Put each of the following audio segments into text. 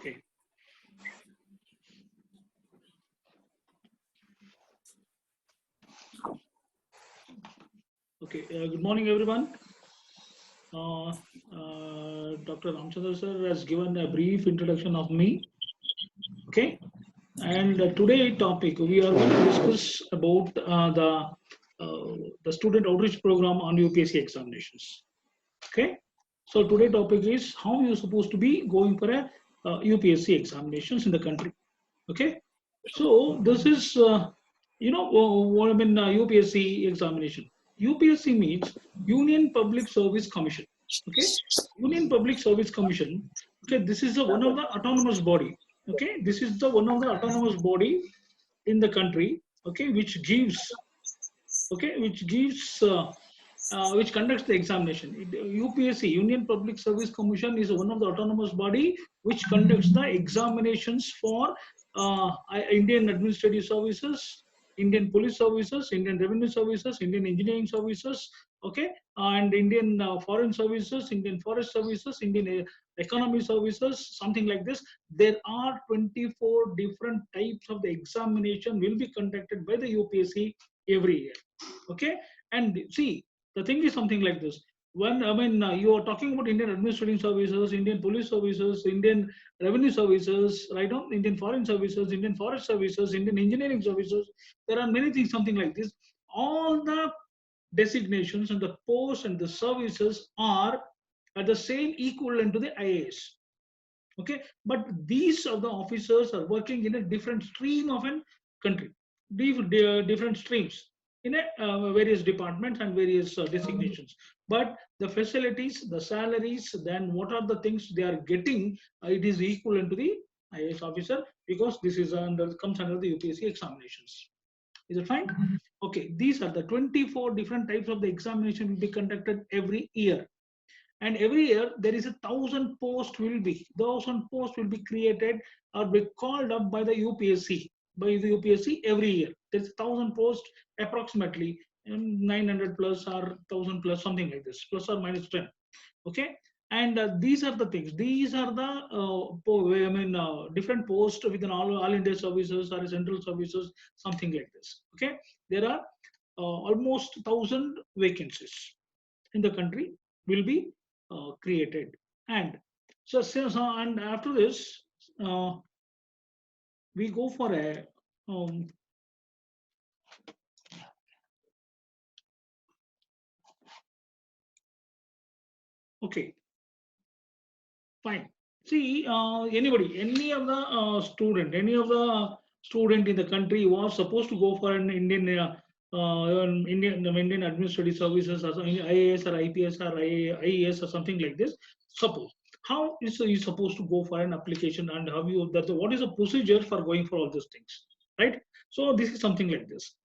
Okay. Okay. Good morning, everyone. Dr. Ramachandra sir has given a brief introduction of me. Okay. And today topic we are going to discuss about the student outreach program on UPSC examinations. Okay. So today topic is how you're supposed to be going for a UPSC examinations in the country. Okay. So this is what I mean UPSC examination. UPSC means Union Public Service Commission. Okay, Union Public Service Commission. Okay, this is the one of the autonomous body. Okay, this is the one of the autonomous body in the country. Okay, which gives which conducts the examination. UPSC, Union Public Service Commission, is one of the autonomous body which conducts the examinations for Indian Administrative Services, Indian Police Services, Indian Revenue Services, Indian Engineering Services, okay, and Indian Foreign Services, Indian Forest Services, Indian Economy Services, something like this. There are 24 different types of the examination will be conducted by the UPSC every year. Okay, and see, the thing is something like this. When you are talking about Indian Administrative Services, Indian Police Services, Indian Revenue Services, right now, Indian Foreign Services, Indian Forest Services, Indian Engineering Services. There are many things, something like this. All the designations and the posts and the services are at the same equivalent to the IAS. Okay, but these of the officers are working in a different stream of a country, different streams in a, various departments and various designations. But the facilities, the salaries, then what are the things they are getting, it is equivalent to the IAS officer, because this is comes under the UPSC examinations. Is it fine? Okay, these are the 24 different types of the examination will be conducted every year. And every year there is 1,000 posts will be, 1,000 posts will be created or be called up by the UPSC, every year. There's 1,000 posts approximately, 900 plus or 1,000 plus, something like this, plus or minus 10. Okay, and these are the things. These are the different posts within all India services or central services, something like this. Okay, there are almost 1,000 vacancies in the country will be created. And and after this, we go for a okay, fine. See, any of the student in the country was supposed to go for an Indian Administrative Services, or IAS or IPS or IAS or something like this. Suppose, how is he supposed to go for an application, and how you what is the procedure for going for all these things, right? So this is something like this.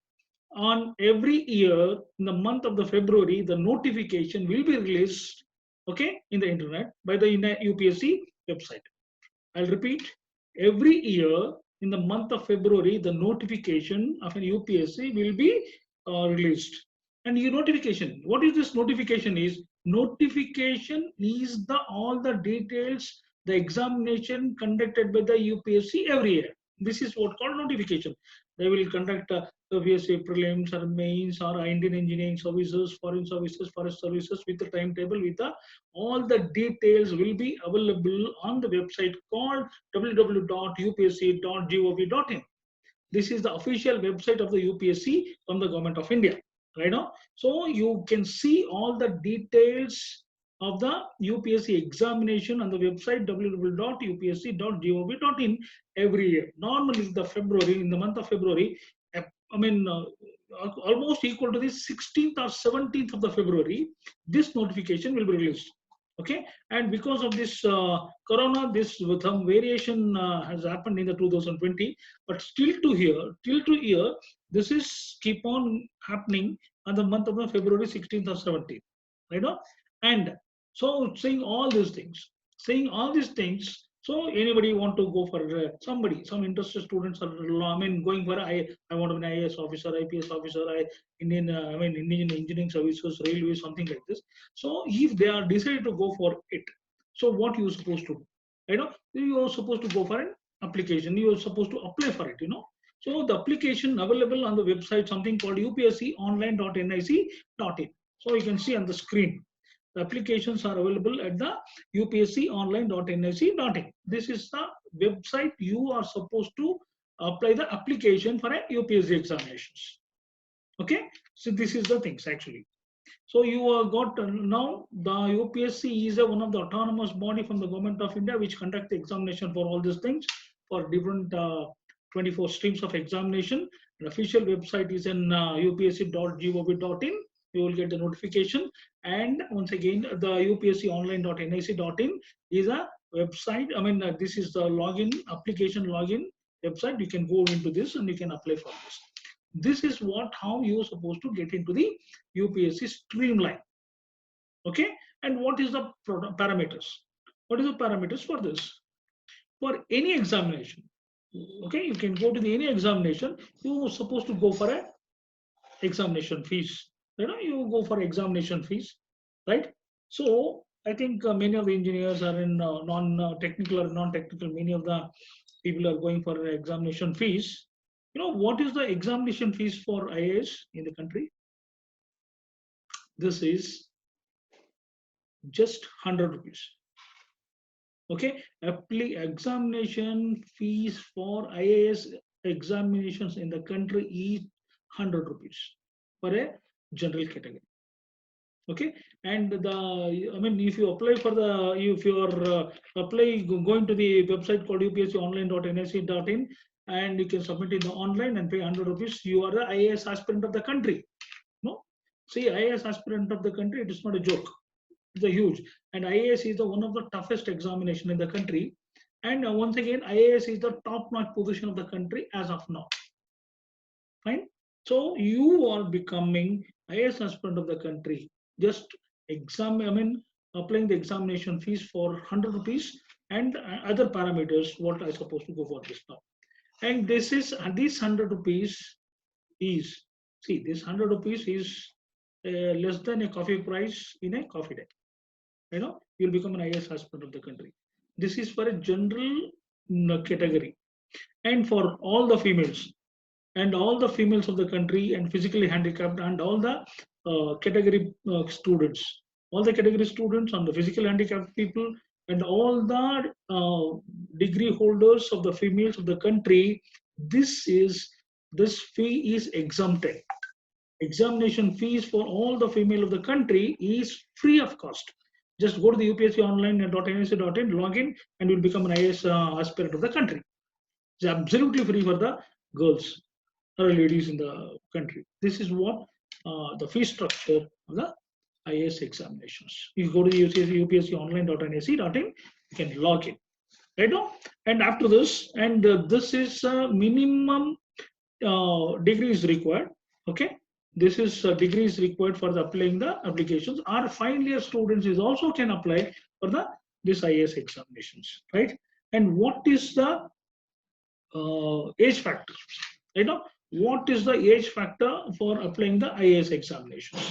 On every year in the month of the February, the notification will be released, okay, in the internet by the UPSC website. I'll repeat, every year in the month of February, the notification of an UPSC will be released. And your notification, what is this notification is? Notification is the all the details, the examination conducted by the UPSC every year. This is what called notification. They will conduct obviously prelims or mains or Indian Engineering Services, Foreign Services, Forest Services, with the timetable, with the all the details will be available on the website called www.upsc.gov.in. This is the official website of the UPSC from the Government of India, right now. So you can see all the details of the UPSC examination on the website www.upsc.gov.in every year. Normally, in the month of February, almost equal to the 16th or 17th of the February, this notification will be released. Okay, and because of this corona, this some variation has happened in the 2020, but still to here, this is keep on happening on the month of the February 16th or 17th, right? And so saying all these things. So anybody want to go for some interested students are, going for I want to be an IAS officer, IPS officer, Indian Engineering Services, Railways, something like this. So if they are decided to go for it, so what you supposed to do? You are supposed to go for an application. You are supposed to apply for it. So the application available on the website, something called upsconline.nic.in. So you can see on the screen. The applications are available at the upsconline.nic.in. This is the website you are supposed to apply the application for a UPSC examinations. Okay, so this is the things actually. So you got now the UPSC is one of the autonomous body from the government of India which conduct the examination for all these things for different 24 streams of examination. The official website is in upsc.gov.in. You will get the notification. And once again, the upsconline.nic.in is a website. I mean, this is the login application login website. You can go into this and you can apply for this. This is how you are supposed to get into the UPSC streamline. Okay, and what is the parameters? What is the parameters for this? For any examination, okay, you can go to any examination. You are supposed to go for a examination fees. You go for examination fees, right? So I think many of the engineers are in non-technical or non-technical. Many of the people are going for examination fees. What is the examination fees for IAS in the country? This is just 100 rupees. Okay, examination fees for IAS examinations in the country is 100 rupees for a general category. Okay, and if you apply for if you are going to the website called upsconline.nic.in, and you can submit in the online and pay 100 rupees, you are the IAS aspirant of the country. No, see, IAS aspirant of the country, it is not a joke. It's a huge, and IAS is one of the toughest examination in the country. And once again, IAS is the top-notch position of the country as of now. Fine. So you are becoming IAS aspirant of the country. Just applying the examination fees for 100 rupees and other parameters. What I supposed to go for this now? And this 100 rupees is, see, this 100 rupees is less than a coffee price in a coffee day. You'll become an IAS aspirant of the country. This is for a general category, and for all the females of the country, and physically handicapped, and all the category students, all the category students and the physically handicapped people, and all the degree holders of the females of the country. This fee is exempted. Examination fees for all the female of the country is free of cost. Just go to the upsconline.nic.in, log in, and you'll become an IAS aspirant of the country. It's absolutely free for the girls or ladies in the country. This is what the fee structure of the IAS examinations. You go to the upsconline.nic.in, you can log in. Right now, and after this, and this is minimum degree is required. Okay, this is degree is required for the applying the applications. Our final year students is also can apply for this IAS examinations, right? And what is the age factor? What is the age factor for applying the IAS examinations?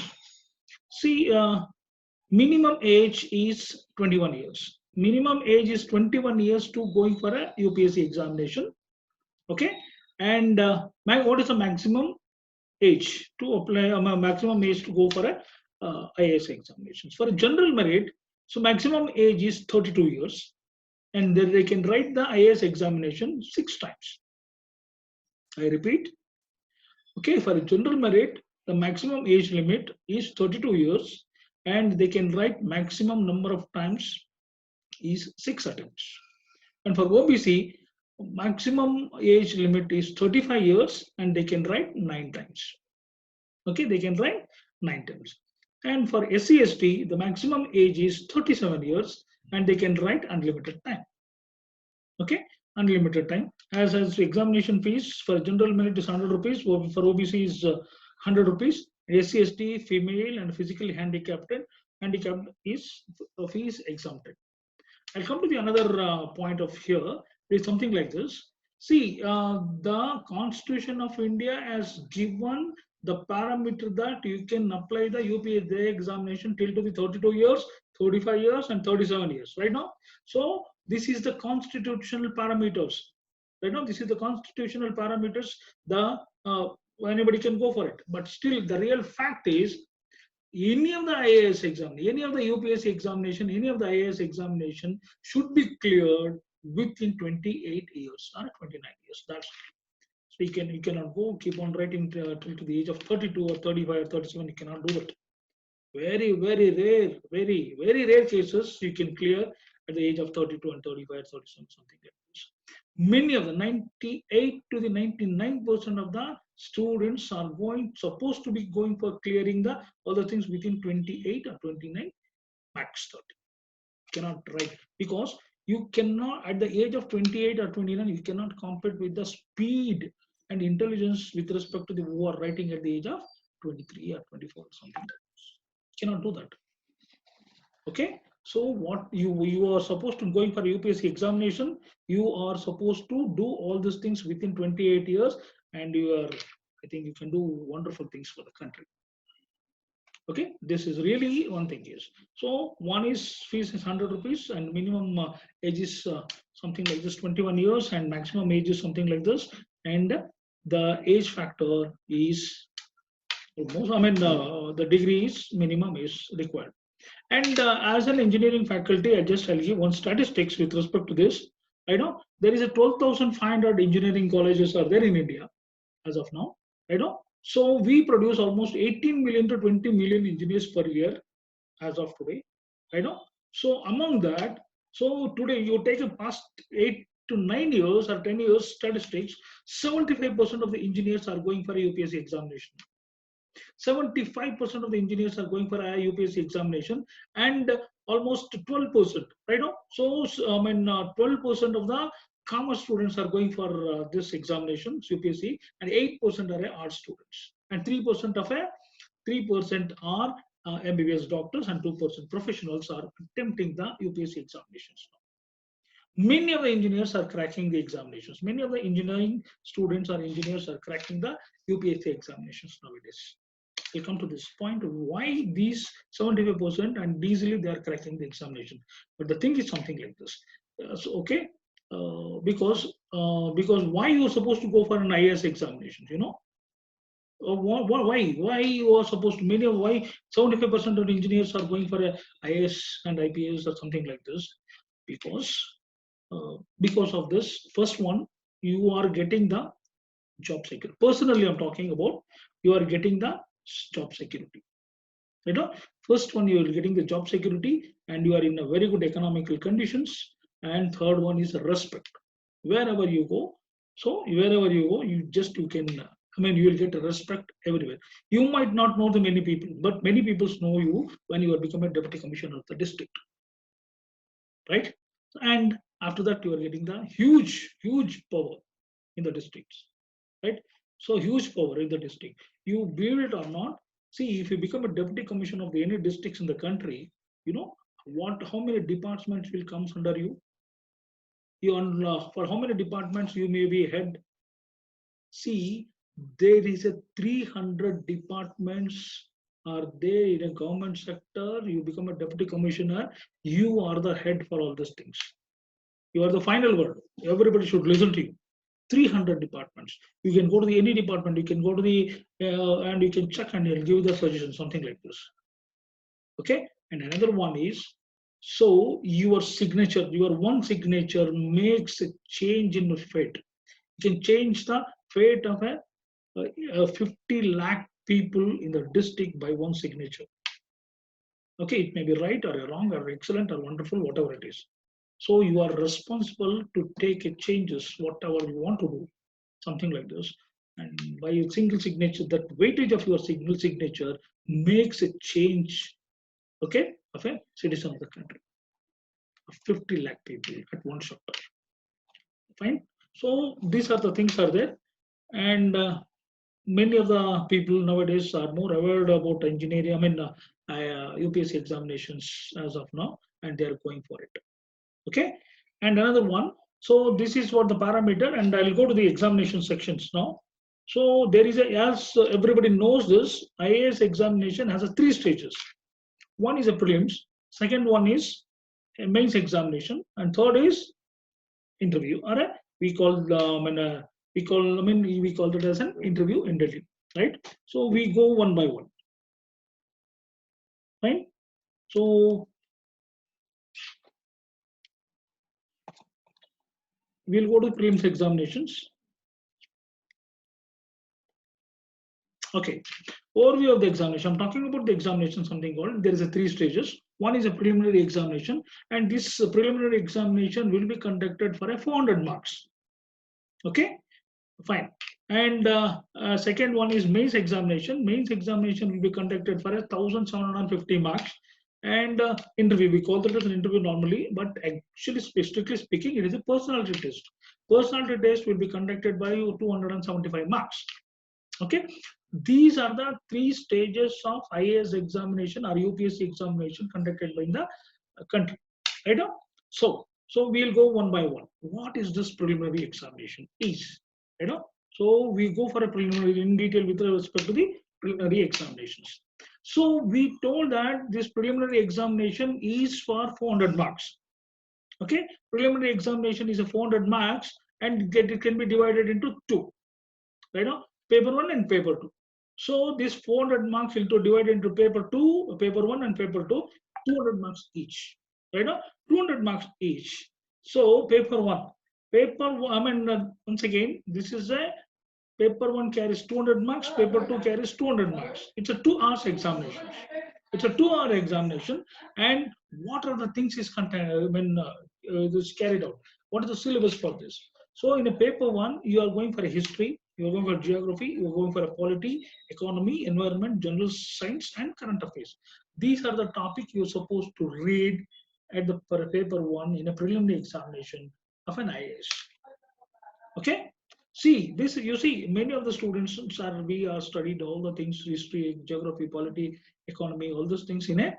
See, minimum age is 21 years. Minimum age is 21 years to going for a UPSC examination. Okay, and what is the maximum age to apply? Maximum age to go for a IAS examinations for a general merit. So maximum age is 32 years, and then they can write the IAS examination 6 times. I repeat. Okay, for a general merit, the maximum age limit is 32 years, and they can write maximum number of times is 6 attempts. And for OBC, maximum age limit is 35 years, and they can write 9 times. Okay, they can write 9 times. And for SC/ST, the maximum age is 37 years, and they can write unlimited time. Okay, unlimited time. As examination fees for general merit is 100 rupees, for OBC is 100 rupees. SC/ST, female, and physically handicapped is fees exempted. I'll come to the another point of here. It's something like this. See, the Constitution of India has given the parameter that you can apply the UPSC examination till to the 32 years, 35 years, and 37 years. Right now, so This is the constitutional parameters. Right now, this is the constitutional parameters. The anybody can go for it, but still, the real fact is, any of the IAS exam, any of the UPSC examination, any of the IAS examination should be cleared within 28 years or 29 years. That's so you cannot go keep on writing till to the age of 32 or 35 or 37. You cannot do that. Very very rare cases you can clear at the age of 32 and 35 or 37, something like this. Many of the 98 to the 99% of the students are supposed to be going for clearing the other things within 28 or 29, max 30. You cannot write because you cannot at the age of 28 or 29 you cannot compete with the speed and intelligence with respect to the who are writing at the age of 23 or 24 or something like this. You cannot do that. Okay, so what you are supposed to going for UPSC examination, you are supposed to do all these things within 28 years, and you are, I think you can do wonderful things for the country. Okay, this is really one thing is. So one is fees is 100 rupees and minimum age is something like this 21 years and maximum age is something like this, and the age factor is almost, I mean the degree is minimum is required. And as an engineering faculty, I just tell you one statistics with respect to this. I know there is a 12,500 engineering colleges are there in India as of now. I know. So we produce almost 18 million to 20 million engineers per year as of today. I know. So among that, so today you take a past 8 to 9 years or 10 years statistics, 75% of the engineers are going for a UPSC examination. 75% of the engineers are going for a UPSC examination, and almost 12%, right? So, 12% of the commerce students are going for this examination, UPSC, and 8% are arts students, and 3% are MBBS doctors, and 2% professionals are attempting the UPSC examinations now. Many of the engineers are cracking the examinations. Many of the engineering students or engineers are cracking the UPSC examinations nowadays. We'll come to this point of why these 75% and easily they are cracking the examination. But the thing is something like this. Okay, because why you are supposed to go for an IAS examination? You know, why you are supposed to? Many of why 75% of engineers are going for a IAS and IPS or something like this? Because of this. First one, you are getting the job security. Personally, I'm talking about you are getting the job security. You know, first one you are getting the job security, and you are in a very good economical conditions. And third one is respect. Wherever you go, so wherever you go, you can. I mean, you will get respect everywhere. You might not know the many people, but many people know you when you are become a deputy commissioner of the district, right? And after that, you are getting the huge power in the districts, right? So huge power in the district. You believe it or not, see, if you become a deputy commissioner of any districts in the country, you know how many departments will come under you. For how many departments you may be head. See, there is a 300 departments are there in a government sector. You become a deputy commissioner, you are the head for all these things. You are the final word. Everybody should listen to you. 300 departments. You can go to any department. You can go to the and you can check and you'll give the suggestion, something like this. Okay. And another one is, so your signature, your one signature makes a change in the fate. You can change the fate of a 50 lakh people in the district by one signature. Okay, it may be right or wrong or excellent or wonderful, whatever it is. So you are responsible to take a changes, whatever you want to do, something like this. And by a single signature, that weightage of your single signature makes a change, okay, of a citizen of the country. 50 lakh people at one shot. Fine. So these are the things are there. And many of the people nowadays are more aware about engineering, I mean, UPSC examinations as of now, and they are going for it. Okay, and another one. So this is what the parameter, and I'll go to the examination sections now. So there is as everybody knows this, IAS examination has 3 stages. One is a prelims, second one is mains examination, and third is interview. All right, we call we call it as an interview in Delhi, right? So we go one by one, right? So we'll go to prelims examinations. Okay, overview of the examination. I'm talking about the examination, something called, there is a 3 stages. One is a preliminary examination, and this preliminary examination will be conducted for a 400 marks. Okay, fine. And second one is mains examination. Mains examination will be conducted for a 1,750 marks. And interview, we call that as an interview normally, but actually, strictly speaking, it is a personality test. Personality test will be conducted by 275 marks. Okay, these are the 3 stages of IAS examination or UPSC examination conducted by the country. Right now, so we'll go one by one. What is this preliminary examination? So we go for a preliminary in detail with respect to the preliminary examinations. So we told that this preliminary examination is for 400 marks. Okay, preliminary examination is a 400 marks, and it can be divided into 2. Right now, paper 1 and paper 2. So this 400 marks will be divided into paper 2, paper 1 and paper 2, 200 marks each. Right now, 200 marks each. So paper 1, once again, this is a paper 1 carries 200 marks, paper 2 carries 200 marks. It's a 2 hours examination. It's a 2-hour examination. And what are the things is contained when this carried out? What is the syllabus for this? So in a paper 1, you are going for a history, you are going for geography, you are going for a polity, economy, environment, general science, and current affairs. These are the topics you are supposed to read at the paper 1 in a preliminary examination of an IAS. Okay. See this. You see, many of the students we are studied all the things: history, geography, polity, economy, all those things in a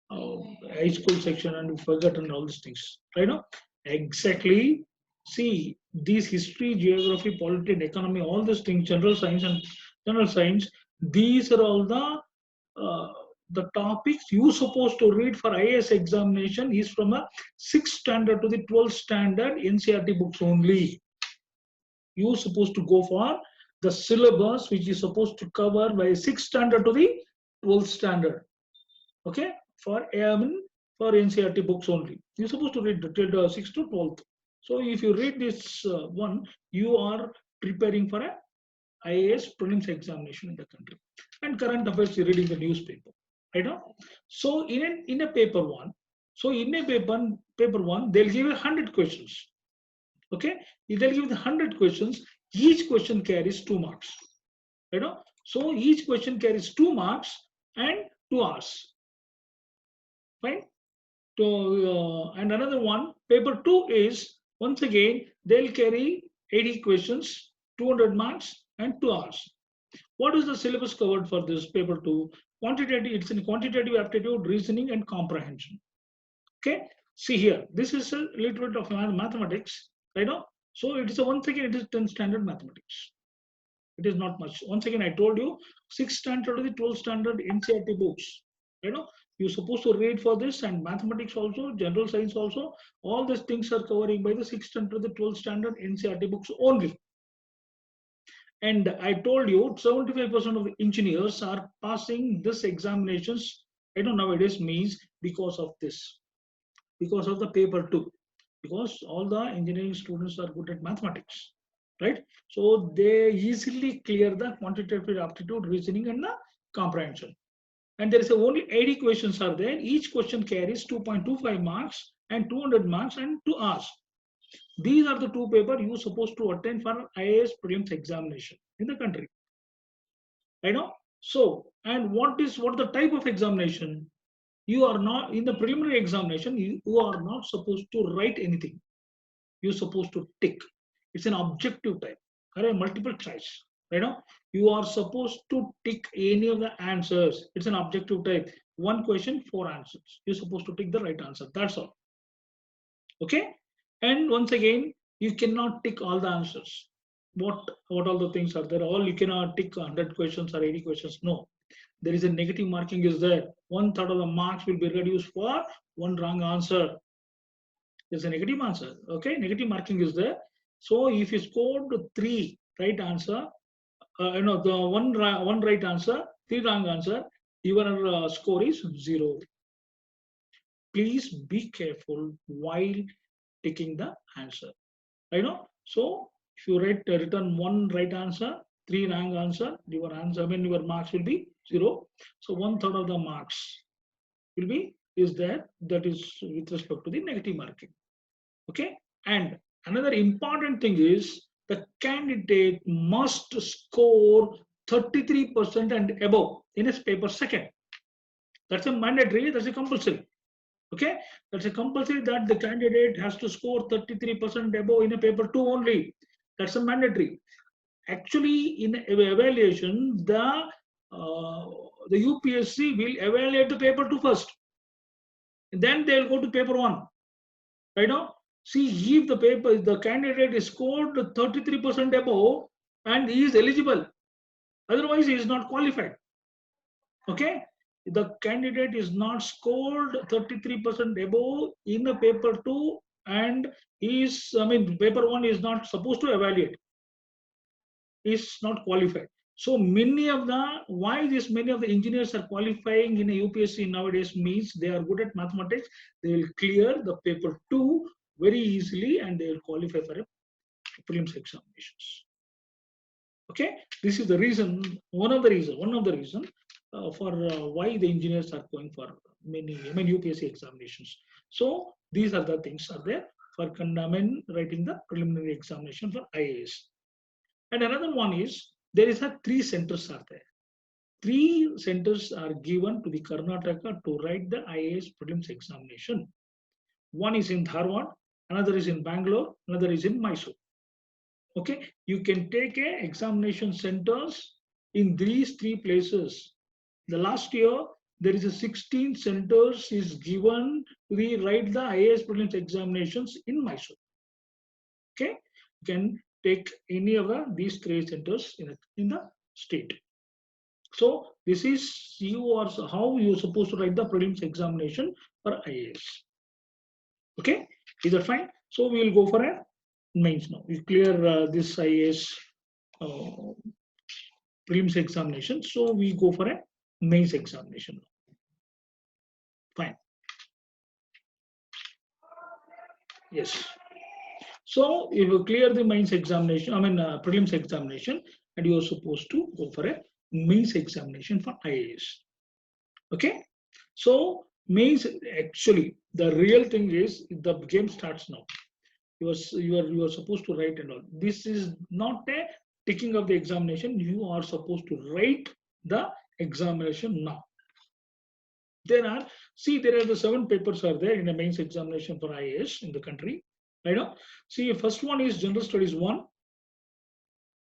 high school section, and we forgotten all these things. Right now, exactly. See, these history, geography, polity, and economy, all these things, general science and general science. These are all the topics you supposed to read for IAS examination is from a 6th standard to the 12th standard NCERT books only. You're supposed to go for the syllabus which is supposed to cover by 6th standard to the 12th standard. Okay, for NCERT books only. You're supposed to read till 6th to 12th. So if you read this one, you are preparing for a IAS prelims examination in the country. And current affairs, you're reading the newspaper. Right now. So in a paper 1, paper 1, they'll give you 100 questions. Okay, they'll give the 100 questions. Each question carries 2 marks. You know, so each question carries 2 marks and 2 hours. Fine. And another one, paper 2 is once again they'll carry 80 questions, 200 marks, and 2 hours. What is the syllabus covered for this paper 2? Quantitative. It's in quantitative aptitude, reasoning, and comprehension. Okay. See here, this is a little bit of mathematics. Right now, so it is once again it is 10th standard mathematics. It is not much. Once again, I told you 6th standard to the 12th standard NCERT books. You know, you're supposed to read for this, and mathematics also, general science also. All these things are covering by the 6th standard to the 12th standard NCERT books only. And I told you 75% of the engineers are passing this examinations. I know nowadays means because of this, because of the paper 2. Because all the engineering students are good at mathematics, right? So they easily clear the quantitative aptitude, reasoning, and the comprehension. And there is only 80 questions are there. Each question carries 2.25 marks and 200 marks and 2 hours. These are the 2 papers you are supposed to attend for IAS prelims examination in the country. I know. So, and what the type of examination? You are not in the preliminary examination, you are not supposed to write anything. You're supposed to tick. It's an objective type or a multiple choice. Right now, you are supposed to tick any of the answers. It's an objective type. 1 question, 4 answers. You're supposed to tick the right answer. That's all. Okay. And once again, you cannot tick all the answers. What all the things are there? All you cannot tick 100 questions or 80 questions. No. There is a negative marking is there. 1/3 of the marks will be reduced for 1 wrong answer. There's a negative answer. Okay, negative marking is there. So if you scored 3 right answer, the one right answer, 3 wrong answer, your score is 0. Please be careful while taking the answer. So if you return 1 right answer, 3 wrong answer, your answer, your marks will be 0. So 1/3 of the marks will be is there. That is with respect to the negative marking. Okay. And another important thing is the candidate must score 33% and above in his paper second. That's a mandatory. That's a compulsory. Okay, that's a compulsory that the candidate has to score 33% above in a paper 2 only. That's a mandatory. Actually, in evaluation, the UPSC will evaluate the paper 2 first. Then they'll go to paper 1. Right now, see if the candidate is scored 33% above and he is eligible. Otherwise, he is not qualified. Okay, the candidate is not scored 33% above in a paper 2 and paper 1 is not supposed to evaluate, is not qualified. So many of the engineers are qualifying in a UPSC nowadays means they are good at mathematics. They will clear the paper 2 very easily and they will qualify for a prelims examinations. Okay, this is the reason, one of the reason for why the engineers are going for many UPSC examinations. So these are the things are there for writing the preliminary examination for IAS. And another one is there is 3 centers are there. 3 centers are given to the Karnataka to write the IAS prelims examination. One is in Dharwad, another is in Bangalore, another is in Mysuru. Okay, you can take a examination centers in these 3 places. The last year there is a 16 centers is given to write the IAS prelims examinations in Mysuru. Okay, you can take any of these 3 centers in the state. So this is how you are supposed to write the prelims examination for IAS. Okay, is that fine? So we will go for a mains now. We clear this IAS prelims examination. So we go for a mains examination. Fine. Yes. So if you clear the mains examination, prelims examination, and you are supposed to go for a mains examination for IAS. Okay. So mains, actually the real thing is the game starts now. You are supposed to write and all. This is not a ticking of the examination. You are supposed to write the examination now. There are the 7 papers are there in the mains examination for IAS in the country. See, first one is General Studies 1.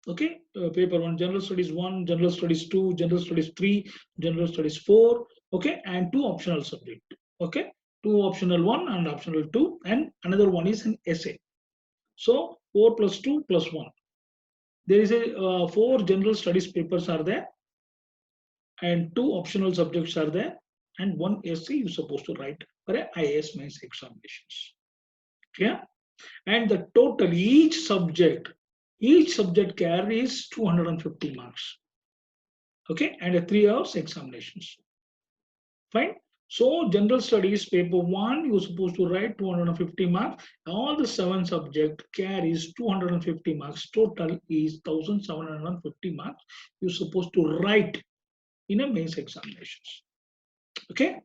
Okay, paper 1, General Studies 1, General Studies 2, General Studies 3, General Studies 4. Okay, and 2 optional subject. Okay, 2 optional 1 and optional 2, and another one is an essay. So 4 plus 2 plus 1. There is a 4 general studies papers are there, and 2 optional subjects are there, and 1 essay you're supposed to write for a IAS mains examinations. Yeah, and the total each subject carries 250 marks. Okay, and a 3 hours examinations. Fine. So general studies paper 1 you're supposed to write 250 marks. All the 7 subject carries 250 marks. Total is 1750 marks you're supposed to write in a mains examinations. Okay,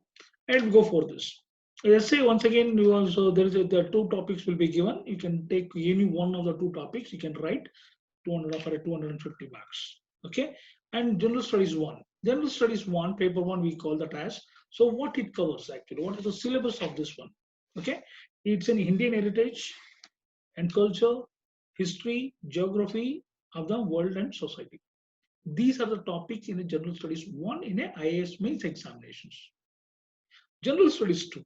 and go for this. Let's say once again you also the 2 topics will be given. You can take any one of the 2 topics. You can write 250 marks. Okay, and general studies 1. General studies 1 paper 1 we call that as. So what it covers actually? What is the syllabus of this one? Okay, it's an Indian heritage and culture, history, geography of the world and society. These are the topics in the general studies 1 in a IAS mains examinations. General studies 2,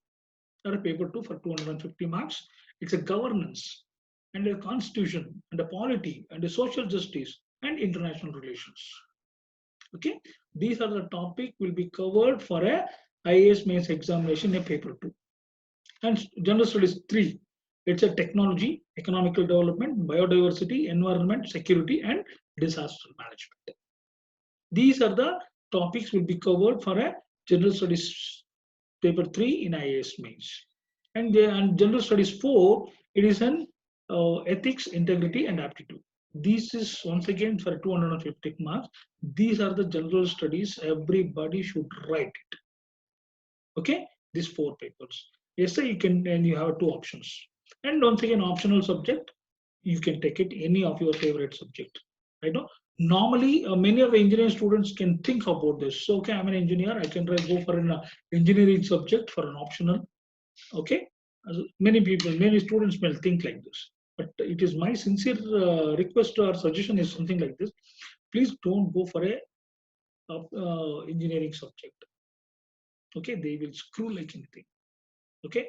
or paper 2 for 250 marks. It's a governance and a constitution and a polity and a social justice and international relations. Okay, these are the topic will be covered for a IAS mains examination in paper 2. And general studies 3, It's a technology, economical development, biodiversity, environment, security, and disaster management. These are the topics will be covered for a general studies paper 3 in IAS mains. And general studies 4, it is an ethics, integrity, and aptitude. This is once again for 250 marks. These are the general studies everybody should write it. Okay, these 4 papers. Yes, sir, you can, and you have 2 options. And once again, optional subject, you can take it any of your favorite subject. I know normally many of the engineering students can think about this. So, okay, I'm an engineer, I can go for an engineering subject for an optional. Okay, many people, many students will think like this. But it is my sincere request or suggestion is something like this. Please don't go for a engineering subject. Okay, they will screw like anything. Okay,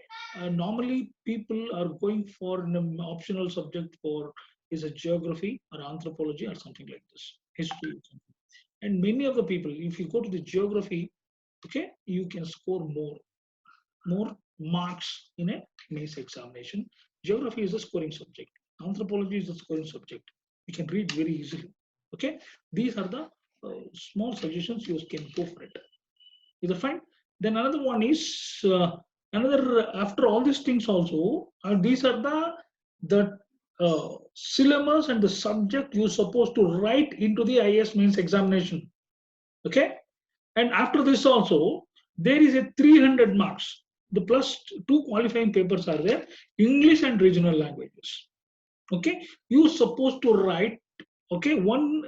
normally people are going for an optional subject for is a geography or anthropology or something like this, history or something. And many of the people, if you go to the geography, okay, you can score more marks in a mains examination. Geography is a scoring subject. Anthropology is a scoring subject. You can read very easily. Okay, these are the small suggestions you can go for it. Is that fine? Then another one is another after all these things also these are the syllabus and the subject you're supposed to write into the IAS mains examination. Okay, and after this also there is a 300 marks. The plus 2 qualifying papers are there, English and regional languages. Okay, you're supposed to write one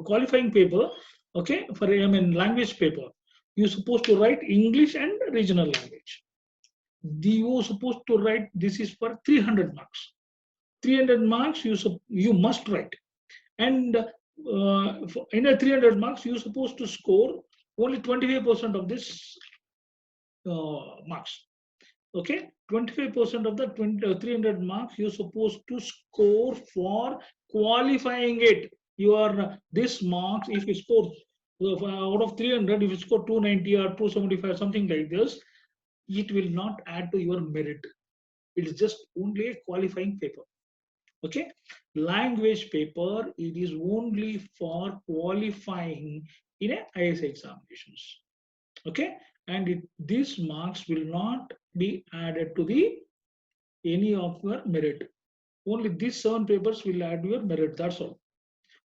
qualifying paper, for language paper. You're supposed to write English and regional language. You're supposed to write, this is for 300 marks. 300 marks you must write. And in a 300 marks, you're supposed to score only 25% of this marks. Okay, 25% of the 300 marks you're supposed to score for qualifying it. Your this marks, if you score out of 300, if you score 290 or 275, something like this, it will not add to your merit. It is just only a qualifying paper. Okay, language paper, it is only for qualifying in a IS examinations. Okay, and these marks will not be added to the any of your merit. Only these 7 papers will add your merit. That's all.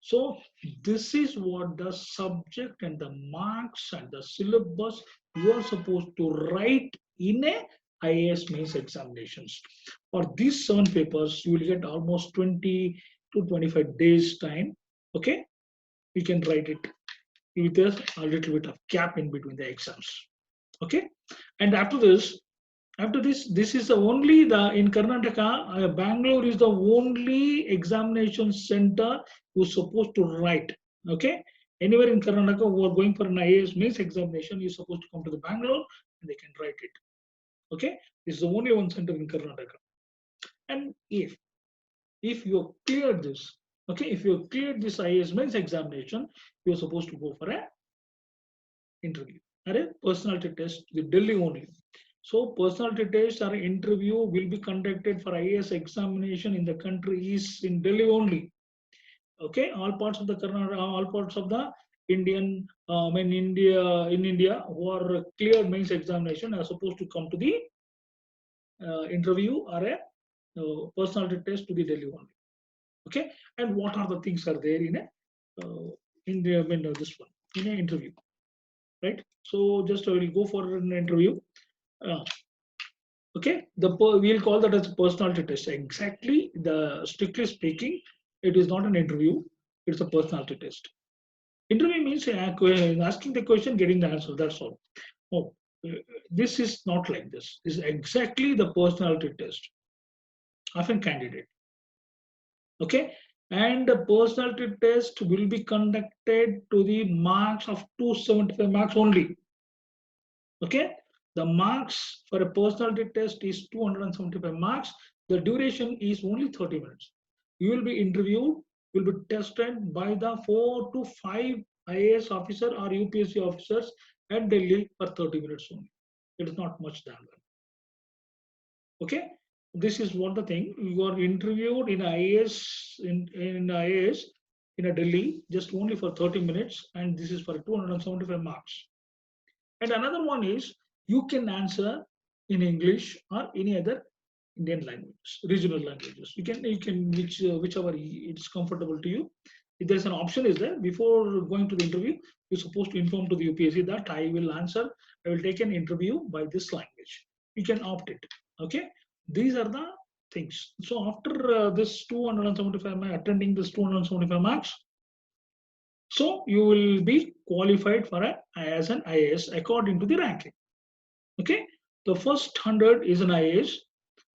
So this is what the subject and the marks and the syllabus you are supposed to write in a IAS mains examinations. For these 7 papers, you will get almost 20 to 25 days time. Okay, you can write it with a little bit of gap in between the exams. Okay, and after this, this is the only in Karnataka, Bangalore is the only examination center who's supposed to write. Okay, anywhere in Karnataka who are going for an IAS mains examination, you're supposed to come to the Bangalore and they can write it. Okay, this is the only one center in Karnataka. And if you cleared this, okay, if you cleared this IAS mains examination, you're supposed to go for a interview or a personality test with Delhi only. So personality test or interview will be conducted for IAS examination in the country is in Delhi only. Okay, all parts of the Karnataka, all parts of the Indian, in India who are cleared mains examination are supposed to come to the interview or a personality test to the Delhi only. Okay, and what are the things are there in a this one in an interview, right? So just I will go for an interview. Okay, we'll call that as a personality test. Exactly, strictly speaking, it is not an interview, it's a personality test. Interview means asking the question, getting the answer, that's all. Oh, this is not like this. This is exactly the personality test of a candidate. Okay, and the personality test will be conducted to the marks of 275 marks only. Okay, the marks for a personality test is 275 marks. The duration is only 30 minutes. You will be interviewed, will be tested by the 4 to 5 IAS officer or UPSC officers at Delhi for 30 minutes only. It is not much than that. Okay, this is what the thing. You are interviewed in IAS in IAS in a Delhi just only for 30 minutes, and this is for 275 marks. And another one is you can answer in English or any other Indian languages, regional languages. You can whichever it's comfortable to you. If there's an option is there before going to the interview, you're supposed to inform to the UPSC that I will answer. I will take an interview by this language. You can opt it. Okay, these are the things. So after this 275 attending this 275 marks, so you will be qualified for as an IAS according to the ranking. Okay, the first 100 is an IAS,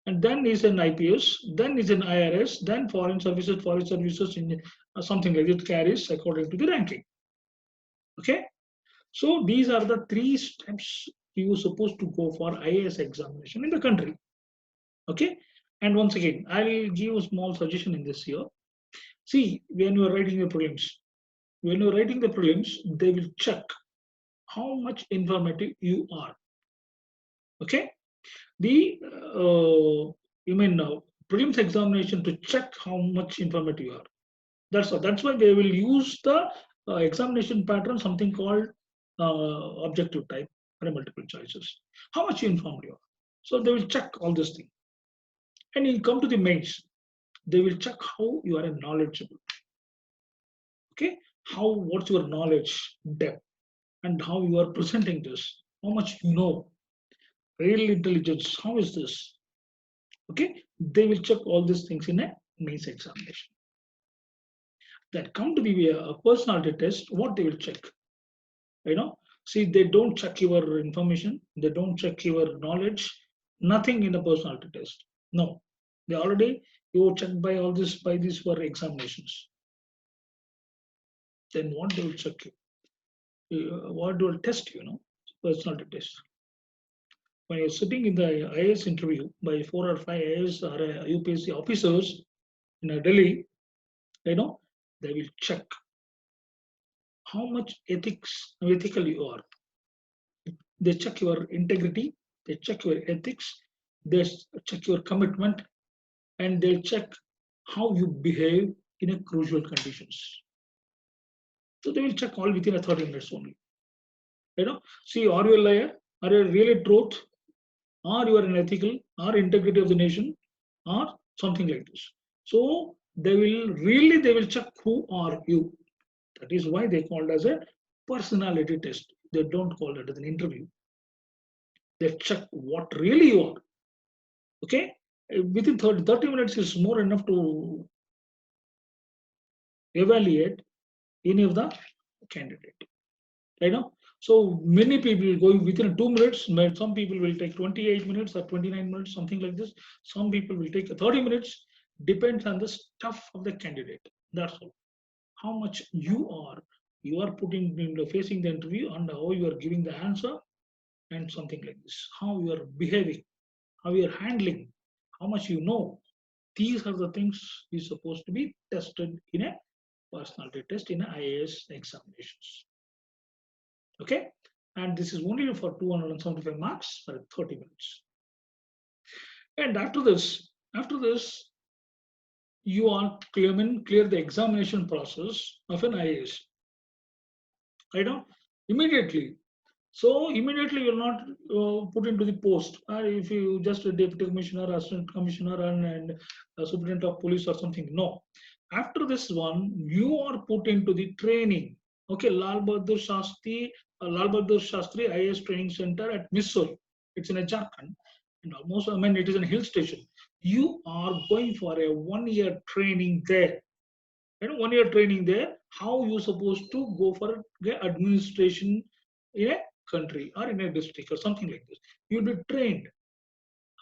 and then is an IPS, then is an IRS, then foreign services in something like it carries according to the ranking. Okay, so these are the 3 steps you are supposed to go for IAS examination in the country. Okay, and once again, I'll give a small suggestion in this here. See, when you are writing the prelims, they will check how much informative you are. Okay, the prelims examination to check how much informative you are. That's why they will use the examination pattern, something called objective type or multiple choices. How much you informed you are. So they will check all this thing. And you come to the mains, they will check how you are knowledgeable. Okay, what's your knowledge depth and how you are presenting this, how much you know, real intelligence, how is this? Okay, they will check all these things in a mains examination. Then come to the personality test, what they will check. See, they don't check your information, they don't check your knowledge, nothing in the personality test. No, they already you checked by all this by these for examinations. Then what they will check you? What they will test you? Personality test. When you're sitting in the IAS interview by 4 or 5 IAS or UPSC officers in Delhi, they will check how much ethical you are. They check your integrity, they check your ethics, they check your commitment, and they'll check how you behave in a crucial conditions. So they will check all within a 30 minutes only. See, are you a liar? Are you really truth? Or you are an ethical or integrity of the nation or something like this. So they will check who are you. That is why they called as a personality test. They don't call it as an interview. They check what really you are. Okay, within 30 minutes is more enough to evaluate any of the candidate. So many people going within 2 minutes. Some people will take 28 minutes or 29 minutes, something like this. Some people will take 30 minutes. Depends on the stuff of the candidate. That's all. How much you are putting in facing the interview and how you are giving the answer and something like this. How you are behaving, how you are handling, how much you know. These are the things is supposed to be tested in a personality test in a IAS examinations. Okay, and this is only for 275 marks for 30 minutes. And after this, you are clear the examination process of an IAS. Immediately. So immediately you're not put into the post. If you just a deputy commissioner, assistant commissioner, and superintendent of police or something. No. After this one, you are put into the training. Okay, Lal Bahadur Shastri IAS Training Center at Mysuru. It's in a Jharkhand, and it is a hill station. You are going for a 1-year training there. 1-year training there. How you supposed to go for administration in a country or in a district or something like this. You'll be trained.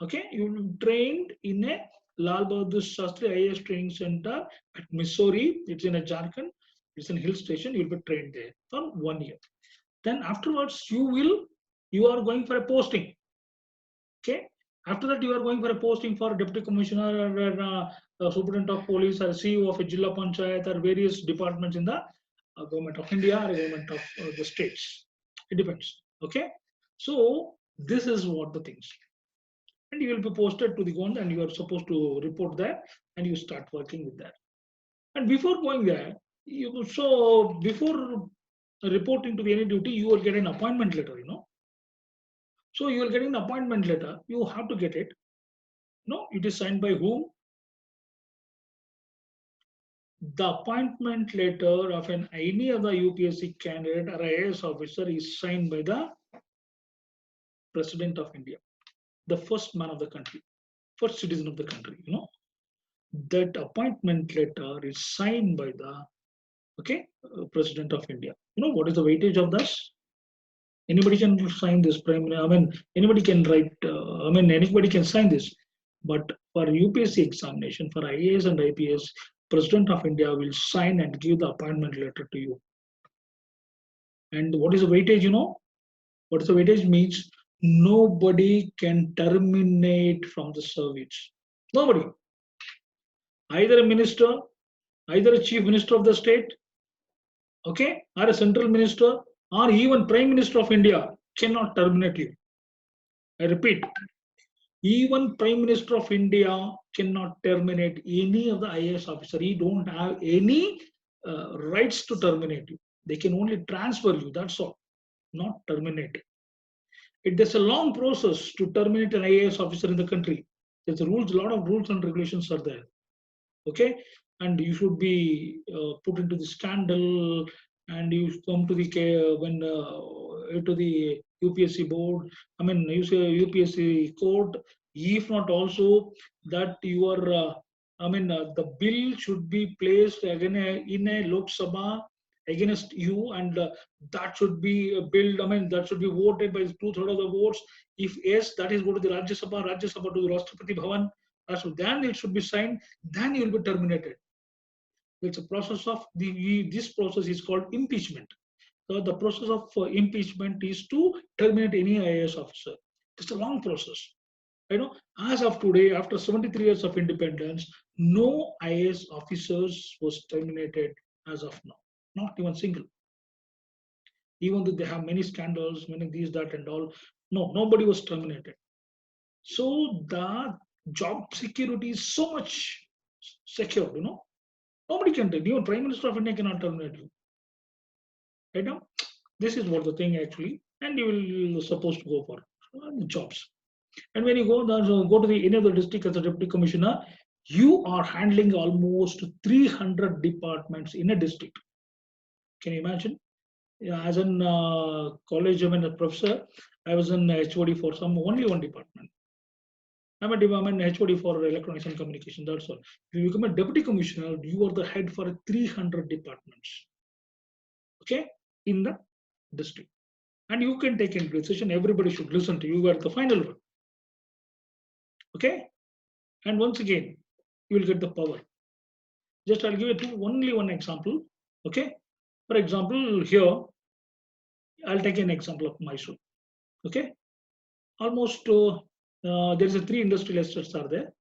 Okay, you'll be trained in a Lal Bahadur Shastri IAS Training Center at Mysuru. It's in a Jharkhand. It's a hill station. You'll be trained there for 1 year. Then afterwards, you are going for a posting. Okay. After that, you are going for a posting for deputy commissioner or superintendent of police or CEO of a Jilla Panchayat or various departments in the government of India or government of the states. It depends. Okay. So this is what the things. and you will be posted to the ground, and you are supposed to report there, and you start working with that. And before going there, so before reporting to the any duty, you will get an appointment letter, So you will get an appointment letter. You have to get it. No, it is signed by whom? The appointment letter of any other UPSC candidate or IAS officer is signed by the President of India, the first man of the country, first citizen of the country. That appointment letter is signed by the President of India. What is the weightage of this? Anybody can sign this prime. Anybody can write. Anybody can sign this. But for UPSC examination, for IAS and IPS, President of India will sign and give the appointment letter to you. And what is the weightage? What is the weightage means? Nobody can terminate from the service. Nobody. Either a minister, either a chief minister of the state, or a central minister, or even Prime Minister of India cannot terminate you. I repeat, even Prime Minister of India cannot terminate any of the IAS officer. He don't have any rights to terminate you. They can only transfer you. That's all, not terminate. There's a long process to terminate an IAS officer in the country. There's a lot of rules and regulations are there. And you should be put into the scandal, and you come to the to the UPSC board. You say UPSC court. If not also that your the bill should be placed again in a Lok Sabha against you, and that should be billed. That should be voted by 2/3 of the votes. If yes, that is go to the Rajya Sabha to the Rashtrapati Bhavan. Then it should be signed. Then you will be terminated. It's a process of this process is called impeachment. So the process of impeachment is to terminate any IAS officer. It's a long process. As of today, after 73 years of independence, no IAS officers was terminated as of now. Not even single. Even though they have many scandals, many these, that, and all, nobody was terminated. So the job security is so much secure, Nobody can terminate. Even Prime Minister of India cannot terminate you. Right now, this is what the thing actually, and you will supposed to go for the jobs. And when you go to the any other district as a deputy commissioner, you are handling almost 300 departments in a district. Can you imagine? As in college, a professor, I was an HOD for only one department. I'm a HOD for electronics and communication. That's all. If you become a deputy commissioner, you are the head for 300 departments. In the district. And you can take into decision. Everybody should listen to you. You are the final one. And once again, you will get the power. Just I'll give you only one example. For example, here I'll take an example of Mysuru. Almost there is a 3 industrial estates are there.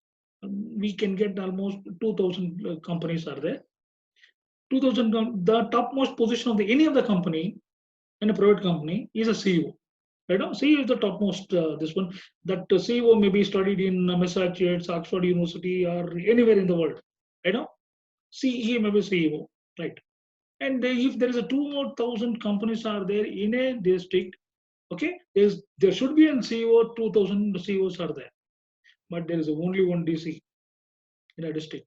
We can get almost 2,000 companies are there. 2,000. The topmost position of any of the company in a private company is a CEO. CEO is the topmost. This one, that CEO may be studied in Massachusetts, Oxford University, or anywhere in the world. He may be CEO, right? And if there is a 2,000 companies are there in a district, there should be a CEO. 2,000 CEOs are there, but there is only one DC in a district.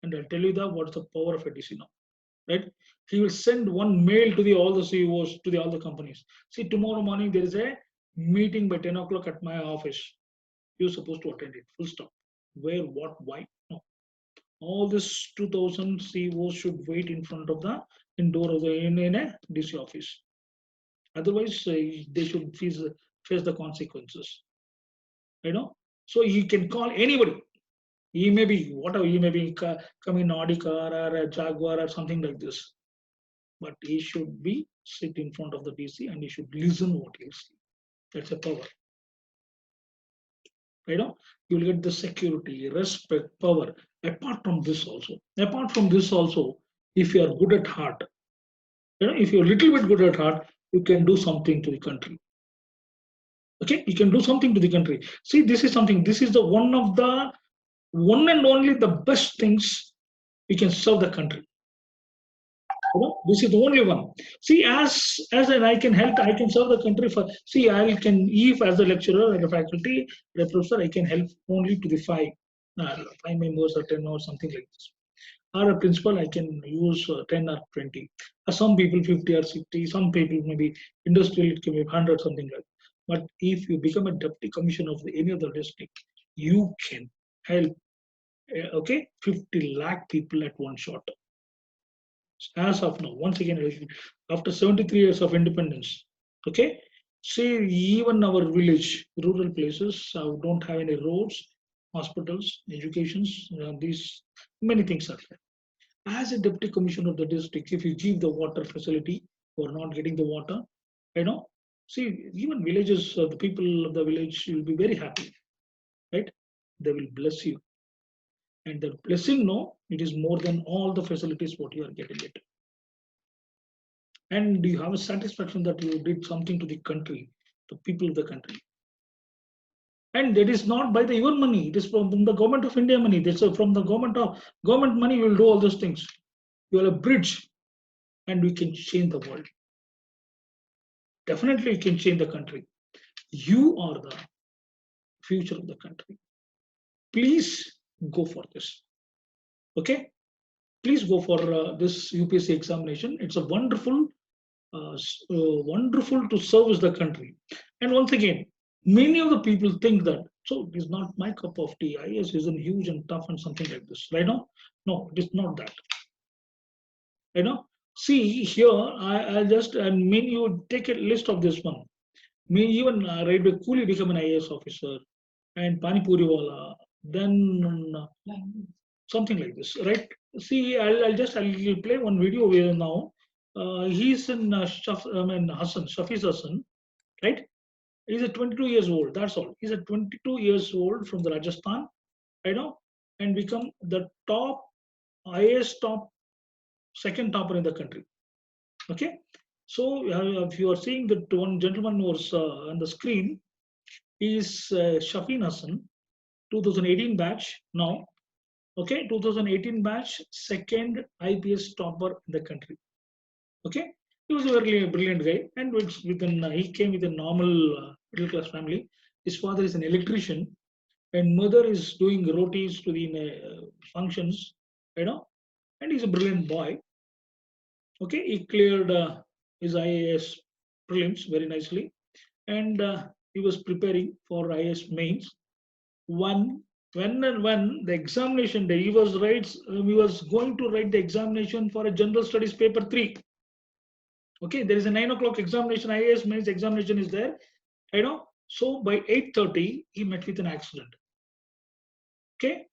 And I'll tell you what's the power of a DC now. Right? He will send one mail to all the CEOs, to all the companies. See, tomorrow morning there is a meeting by 10 o'clock at my office. You're supposed to attend it. Full stop. Where, what, why? No. All this 2,000 CEOs should wait in front of the door of in a DC office. Otherwise, they should face the consequences. So you can call anybody. He may be whatever, he may be coming in Audi car or a Jaguar or something like this. But he should be sit in front of the DC and he should listen what he see. That's a power. You will get the security, respect, power. Apart from this also, if you are good at heart, if you're a little bit good at heart, you can do something to the country. Okay, you can do something to the country. See, this is something. This is the one and only the best things we can serve the country. This is the only one. See, as an I can help, I can serve the country for. See, I can, if as a lecturer and a faculty, a professor, I can help only to the five members or 10 or something like this. Or a principal, I can use 10 or 20. Some people 50 or 60. Some people maybe industrial, it can be 100, something like. But if you become a deputy commissioner of any other district, you can help. Okay, 50 lakh people at one shot. As of now, once again, after 73 years of independence, okay, see, even our village, rural places don't have any roads, hospitals, educations, these many things are there. As a deputy commissioner of the district, if you give the water facility or not getting the water, see, even villages, the people of the village will be very happy, right? They will bless you. And the blessing, no, it is more than all the facilities what you are getting it. And you have a satisfaction that you did something to the country, the people of the country. And that is not by your money, it is from the government of India money. That's from the government money, you will do all those things. You are a bridge, and we can change the world. Definitely, you can change the country. You are the future of the country. Please go for this. Okay? Please go for this UPSC examination. It's a wonderful wonderful to service the country. And once again, many of the people think that, so it is not my cup of tea. IAS isn't huge and tough and something like this, right now? No, it is not that. See here, I'll just, and mean you take a list of this one. Me even railway coolie become an IAS officer and Pani Puri wala, then something like this, right? See, I'll play one video here now. He's in Shafi's Hassan, right? He's a 22 years old. That's all. He's a 22 years old from the Rajasthan, and become the top highest top second topper in the country. Okay, so if you are seeing that one gentleman was on the screen, he is Shafin Hassan, 2018 batch now. Okay, 2018 batch, second IPS topper in the country. Okay, he was a very brilliant guy, and he came with a normal middle class family. His father is an electrician, and mother is doing rotis to the functions, and he's a brilliant boy. Okay, he cleared his IAS prelims very nicely, and he was preparing for IAS mains. When the examination day, he was going to write the examination for a general studies paper 3. Okay, there is a 9 o'clock examination, IAS mains examination is there, so by 8:30 he met with an accident. Okay,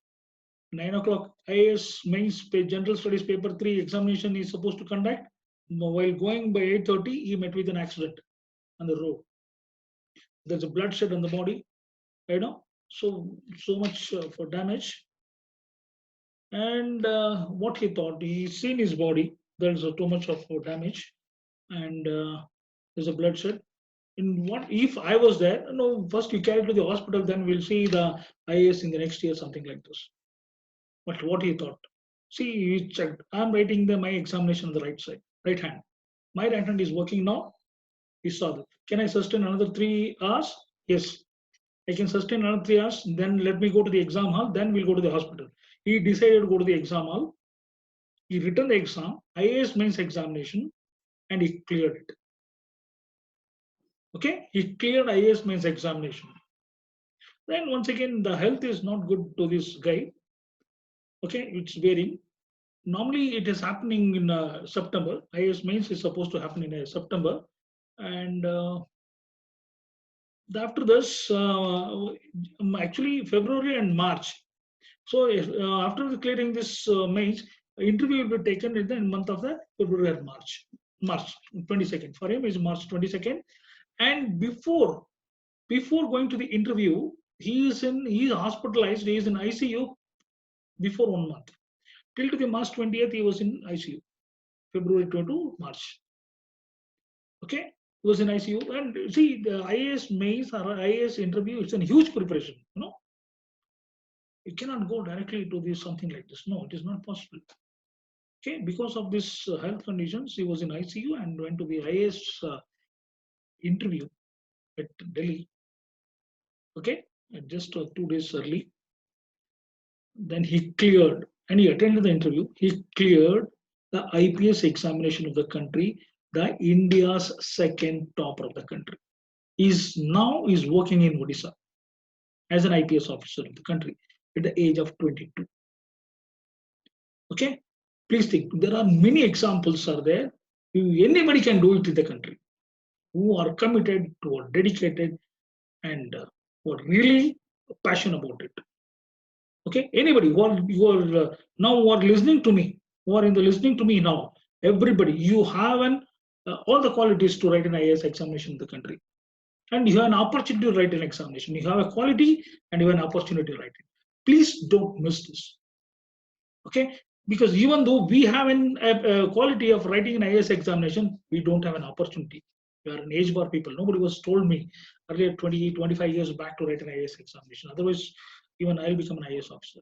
9 o'clock IAS mains general studies paper 3 examination is supposed to conduct. While going by 8:30 he met with an accident on the road. There's a bloodshed on the body, so much for damage. And what he thought, he's seen his body, there's too much of damage, and there's a bloodshed. And what if I was there? No, first you carry to the hospital, then we'll see the IAS in the next year, something like this. But what he thought? See, he checked. I'm writing my examination on the right side, right hand. My right hand is working now. He saw that. Can I sustain another 3 hours? Yes. I can sustain another 3 hours. Then let me go to the exam hall. Then we'll go to the hospital. He decided to go to the exam hall. He written the exam, IAS mains examination, and he cleared it. Okay, he cleared IAS mains examination. Then once again, the health is not good to this guy. Okay, it's varying. Normally, it is happening in September. IAS mains is supposed to happen in September, and after this, actually February and March. So after clearing this mains, interview will be taken in the month of the February and March. March 22nd. For him is March 22nd. And before going to the interview, he is hospitalized. He is in ICU before 1 month. Till to the March 20th, he was in ICU. February to March. Okay. He was in ICU. And see, the IAS mains or IAS interview, it's a huge preparation. You cannot go directly to this something like this. No, it is not possible. Okay, because of this health conditions, he was in ICU and went to the IAS interview at Delhi. Okay, and just 2 days early. Then he cleared, and he attended the interview. He cleared the IPS examination of the country, the India's second topper of the country. He's working in Odisha as an IPS officer in the country at the age of 22. Okay, please think. There are many examples are there. Anybody can do it in the country who are committed, who are dedicated, and who are really passionate about it. Okay, anybody who are now who are listening to me, who are in the listening to me now, everybody, you have all the qualities to write an IAS examination in the country, and you have an opportunity to write an examination. You have a quality and you have an opportunity to write it. Please don't miss this. Okay, because even though we have a quality of writing an IAS examination, we don't have an opportunity. We are an age bar people. Nobody was told me earlier 20, 25 years back to write an IAS examination. Otherwise, even I'll become an IAS officer.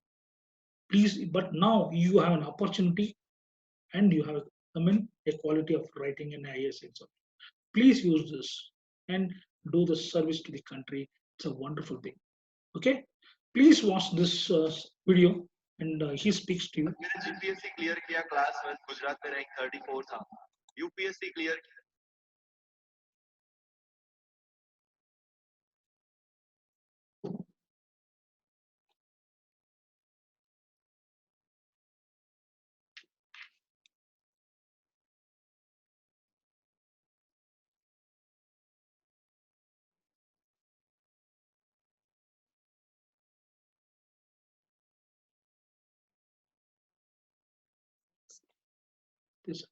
Please, but now you have an opportunity and you have a quality of writing an IAS exam. Please use this and do the service to the country. It's a wonderful thing. Okay, please watch this video and he speaks to you. मैंने GPSC clear किया class 1 Gujarat में rank 34 था UPSC clear This.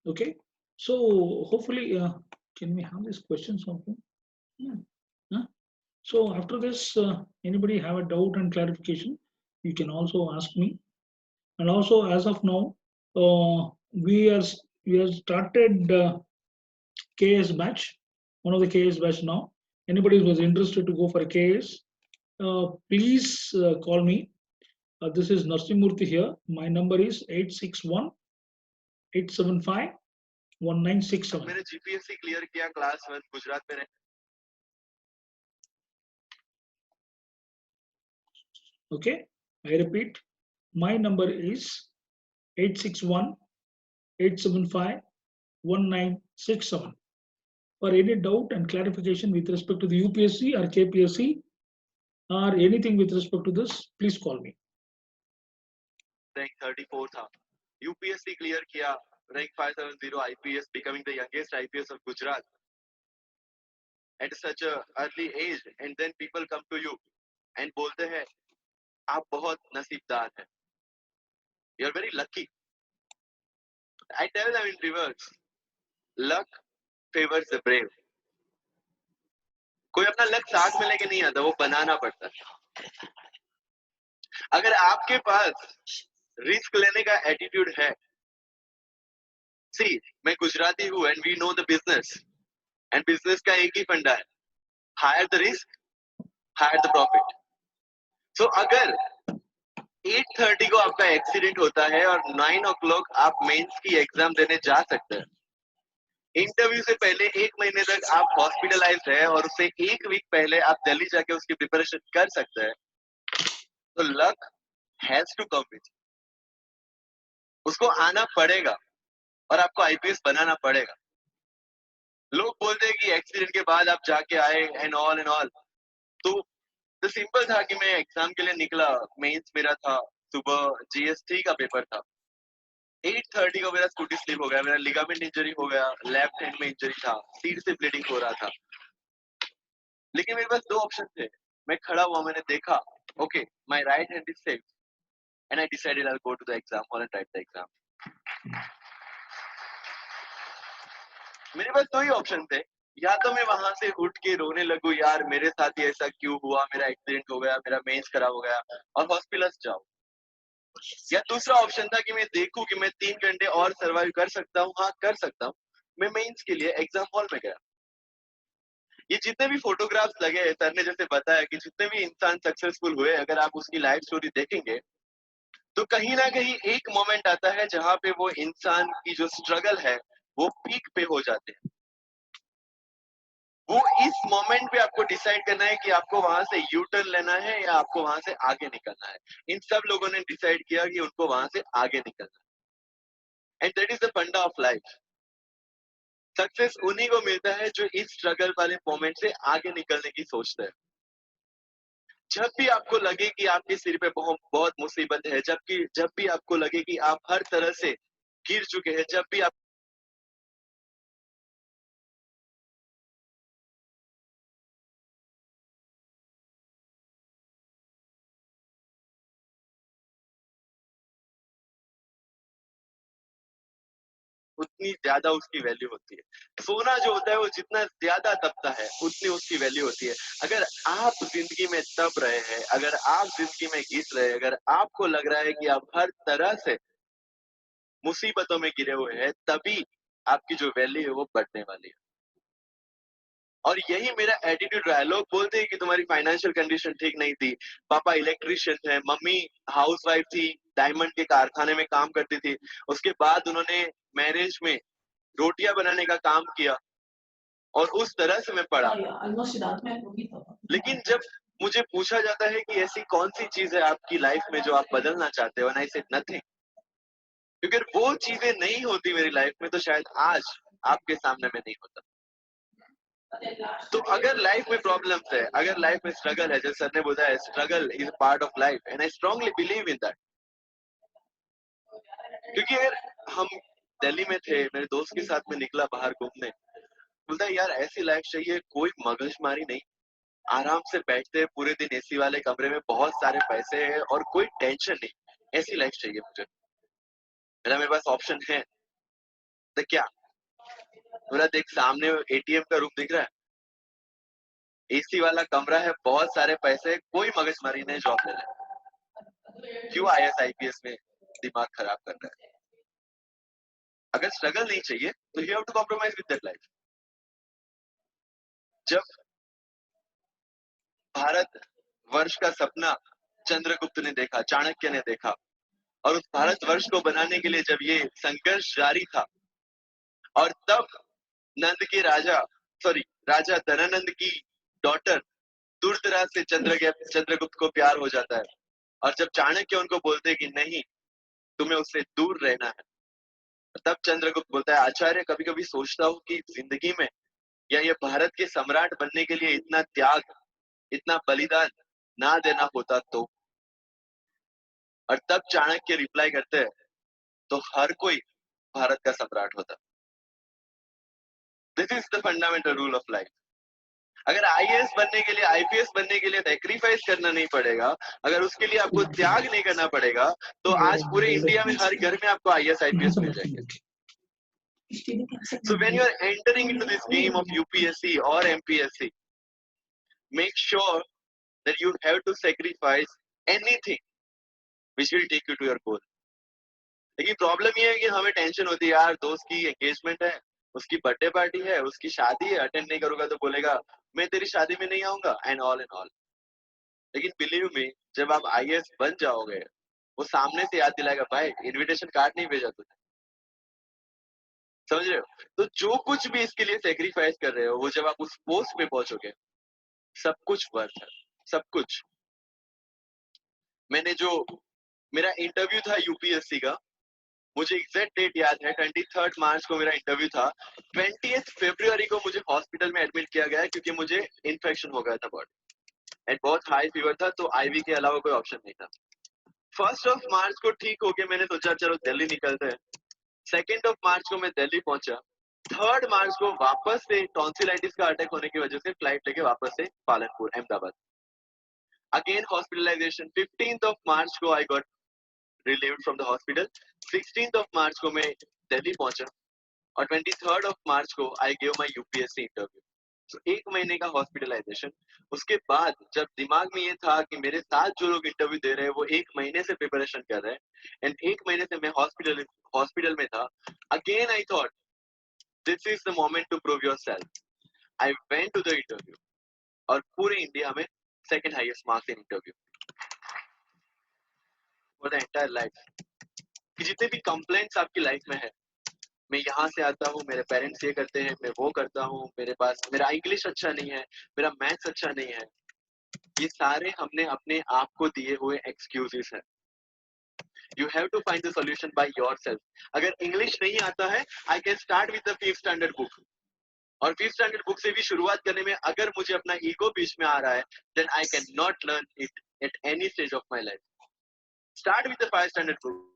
Okay, so hopefully, can we have these questions of him? Yeah. Huh? So after this, anybody have a doubt and clarification, you can also ask me. And also, as of now, we have started KS batch, one of the KS batch now. Anybody who is interested to go for a KS, please call me. This is Murthy here. My number is 861 875 1967. मैंने GPSC clear किया class 1 Gujarat में Okay, I repeat, my number is 861 875 1967. For any doubt and clarification with respect to the UPSC or KPSC or anything with respect to this, please call me. Rank 34 था UPSC clear किया rank 570 IPS becoming the youngest IPS of Gujarat at such a early age and then people come to you and बोलते हैं आप बहुत नसीबदार हैं you are very lucky I tell them in reverse luck favors the brave कोई अपना luck साथ में लेके नहीं आता वो बनाना पड़ता है अगर आपके पास रिस्क लेने का एटीट्यूड है सी मैं गुजराती हूं and we know the business and business का एक ही फंडा है higher the risk higher the profit so अगर 8:30 को आपका एक्सीडेंट होता है और 9 o'clock आप मेंस की एग्जाम देने जा सकते हैं इंटरव्यू से पहले 1 महीने तक आप हॉस्पिटलाइज्ड है और उससे 1 वीक पहले आप दिल्ली जाके उसकी प्रिपरेशन कर सकते हैं तो luck has to come with उसको आना पड़ेगा और आपको आईपीएस बनाना पड़ेगा लोग बोलते हैं कि एक्सीडेंट के बाद आप जाके आए एंड ऑल तो तो सिंपल था कि मैं एग्जाम के लिए निकला मेंस मेरा था सुबह जीएसटी का पेपर था 8:30 को मेरा स्कूटी स्लिप हो गया मेरा लिगामेंट इंजरी हो गया लेफ्ट हैंड में इंजरी था सीट से ब्लीडिंग हो रहा था लेकिन मेरे पास 2 ऑप्शन थे मैं खड़ा हुआ मैंने देखा okay my right hand is safe and I decided I will go to the exam hall and write the exam मेरे पास दो ही ऑप्शन थे, या तो मैं वहां से उठ के रोने लगूं, यार मेरे साथ ही ऐसा क्यों हुआ, मेरा एक्सीडेंट हो गया, मेरा मेंस खराब हो गया, और हॉस्पिटल जाऊं, या दूसरा ऑप्शन था कि मैं देखूं कि मैं 3 घंटे और सर्वाइव कर सकता हूँ। हाँ, कर सकता हूँ। मैं मेंस के लिए एग्जाम हॉल में गया। ये जितने भी फोटोग्राफ्स लगे हैं, सर ने जैसे बताया कि जितने भी इंसान सक्सेसफुल हुए, अगर आप उसकी लाइफ स्टोरी देखेंगे तो कहीं ना कहीं एक मोमेंट आता है जहां पे वो इंसान की जो स्ट्रगल है वो पीक पे हो जाते हैं। वो इस मोमेंट पे आपको डिसाइड करना है कि आपको वहां से यू टर्न लेना है या आपको वहां से आगे निकलना है। इन सब लोगों ने डिसाइड किया कि उनको वहां से आगे निकलना है, एंड दैट इज द फंडा ऑफ लाइफ। सक्सेस उन्हीं को मिलता है जो इस स्ट्रगल वाले मोमेंट से आगे निकलने की सोचते हैं। जब भी आपको लगे कि आपके सिर पे बहुत बहुत मुसीबत है, जब भी आपको लगे कि आप हर तरह से गिर चुके हैं, जब भी आप उतनी ज्यादा उसकी वैल्यू होती है। सोना जो होता है वो जितना ज्यादा तपता है उतनी उसकी वैल्यू होती है। अगर आप जिंदगी में तप रहे हैं, अगर आप जिंदगी में घिस रहे हैं, अगर आपको लग रहा है कि आप हर तरह से मुसीबतों में गिरे हुए हैं, तभी आपकी जो वैल्यू है वो बढ़ने वाली है। और यही मेरा एटीट्यूड रहा है। लोग बोलते हैं कि तुम्हारी फाइनेंशियल कंडीशन ठीक नहीं थी, पापा इलेक्ट्रिशियन है, मम्मी हाउसवाइफ थी, डायमंड के कारखाने में काम करती थी, उसके बाद उन्होंने मैरिज में रोटियां बनाने का काम किया, और उस तरह से मैं पढ़ा। लेकिन जब मुझे पूछा जाता है कि ऐसी कौन सी चीज है आपकी लाइफ में जो आप बदलना चाहते हो, आई सेड नथिंग। क्योंकि वो चीजें नहीं होती मेरी लाइफ में तो शायद आज आपके सामने में नहीं होता। तो अगर लाइफ में प्रॉब्लम्स है, अगर लाइफ में स्ट्रगल है, जैसे सर ने बताया struggle is part of life, and I strongly believe in that. क्योंकि अगर हम दिल्ली में थे, मेरे दोस्त के साथ में निकला बाहर घूमने, बोलता है यार ऐसी लाइफ चाहिए, कोई मगजमारी नहीं, आराम से बैठते हैं पूरे दिन एसी वाले कमरे में, बहुत सारे पैसे हैं और कोई टेंशन नहीं, ऐसी लाइफ चाहिए मुझे। मेरे पास ऑप्शन है तो क्या? बोला देख, सामने एटीएम का रूम दिख रहा है, एसी वाला कमरा है, बहुत सारे पैसे, कोई मगजमारी नहीं, जॉब ले ले। क्यों आईएएस आईपीएस में दिमाग खराब कर रहा है? अगर स्ट्रगल नहीं चाहिए तो you have to compromise with that life. जब भारत वर्ष का सपना चंद्रगुप्त ने देखा, चाणक्य ने देखा, और उस भारतवर्ष को बनाने के लिए जब ये संघर्ष जारी था, और तब नंद के राजा राजा धनानंद की डॉटर दूरदराज से चंद्रगुप्त को प्यार हो जाता है, और जब चाणक्य उनको बोलते हैं कि नहीं, तुम्हें उससे दूर रहना है, तब चंद्रगुप्त बोलता है आचार्य, कभी कभी सोचता हूँ कि जिंदगी में या ये भारत के सम्राट बनने के लिए इतना त्याग, इतना बलिदान ना देना होता तो। और तब चाणक्य रिप्लाई करते हैं, तो हर कोई भारत का सम्राट होता। This is the fundamental rule of life. अगर आईएएस बनने के लिए, आईपीएस बनने के लिए सेक्रीफाइस करना नहीं पड़ेगा, अगर उसके लिए आपको त्याग नहीं करना पड़ेगा, तो आज पूरे इंडिया में हर घर में आपको आईएएस आईपीएस मिल जाएंगे। So when you are entering into this game of UPSC or MPSC, make sure that you have to sacrifice anything which will take you to your goal. लेकिन प्रॉब्लम ये है कि हमें टेंशन होती है, यार दोस्त की एंगेजमेंट है, उसकी बर्थडे पार्टी है, उसकी शादी है, अटेंड नहीं करूंगा तो बोलेगा मैं तेरी शादी में नहीं आऊंगा, एंड ऑल। लेकिन बिलीव मी, जब आप आईएएस बन जाओगे, वो सामने से याद दिलाएगा, भाई इनविटेशन कार्ड नहीं भेजा तुझे। समझ रहे हो? तो जो कुछ भी इसके लिए सेक्रीफाइस कर रहे हो, वो जब आप उस पोस्ट पे पहुंचोगे, सब कुछ वर्थ है, सब कुछ। मेरा इंटरव्यू था यूपीएससी का, मुझे एग्जैक्ट डेट याद है, 23 मार्च को मेरा इंटरव्यू था। 20 फरवरी को मुझे हॉस्पिटल में एडमिट किया गया क्योंकि मुझे इन्फेक्शन हो गया था बॉडी, एंड बहुत हाई फीवर था, तो आईवी के अलावा कोई ऑप्शन नहीं था। 1 मार्च को ठीक हो गया, मैंने सोचा चलो दिल्ली निकलते हैं। 2 मार्च को मैं दिल्ली पहुंचा। 3 मार्च को वापस से टॉन्सिलाइटिस का अटैक होने की वजह से फ्लाइट लेके वापस से पालनपुर, अहमदाबाद, अगेन हॉस्पिटलाइजेशन। 15 मार्च को I got relieved from the hospital. 16 मार्च को मैं दिल्ली पहुंचा। और 23rd of March को I gave my UPSC interview. So 1 महीने का हॉस्पिटलाइजेशन. उसके बाद जब दिमाग में ये था कि मेरे साथ जो लोग इंटरव्यू दे रहे हैं वो 1 महीने से प्रिपरेशन कर रहे हैं एंड 1 महीने से मैं हॉस्पिटल में था. Again I thought this is the moment to prove yourself. I went to the interview और पूरे इंडिया में second highest marks in interview for the entire life. कि जितने भी कंप्लेंट्स आपकी लाइफ में है, मैं यहाँ से आता हूँ, मेरे पेरेंट्स ये करते हैं, मैं वो करता हूँ, मेरे पास मेरा इंग्लिश अच्छा नहीं है, मेरा मैथ्स अच्छा नहीं है, ये सारे हमने अपने आप को दिए हुए एक्सक्यूजेस हैं. You have to find the solution by yourself. अगर इंग्लिश नहीं आता है, I can start with the 5th standard book. और 5th स्टैंडर्ड बुक से भी शुरुआत करने में अगर मुझे अपना ईगो बीच में आ रहा है, then I can not learn it at any stage of my life. Start with the 5th standard book.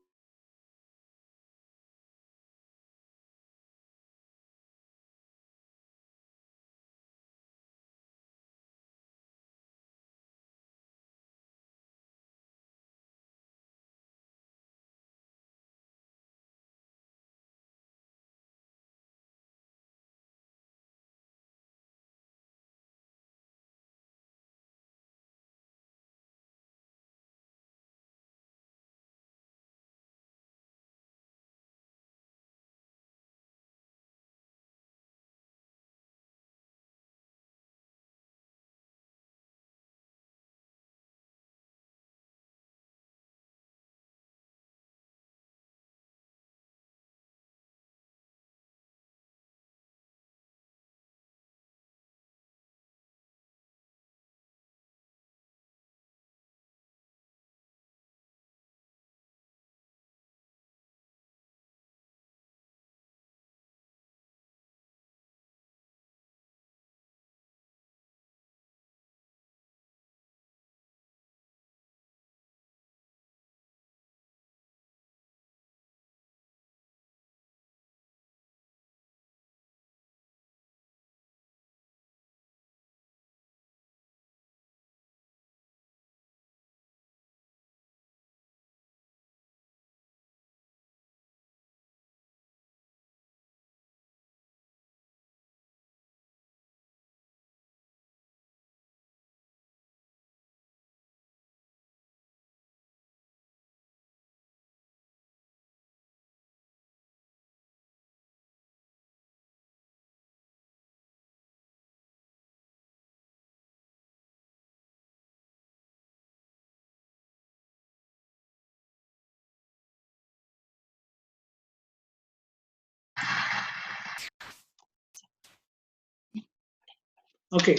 Okay.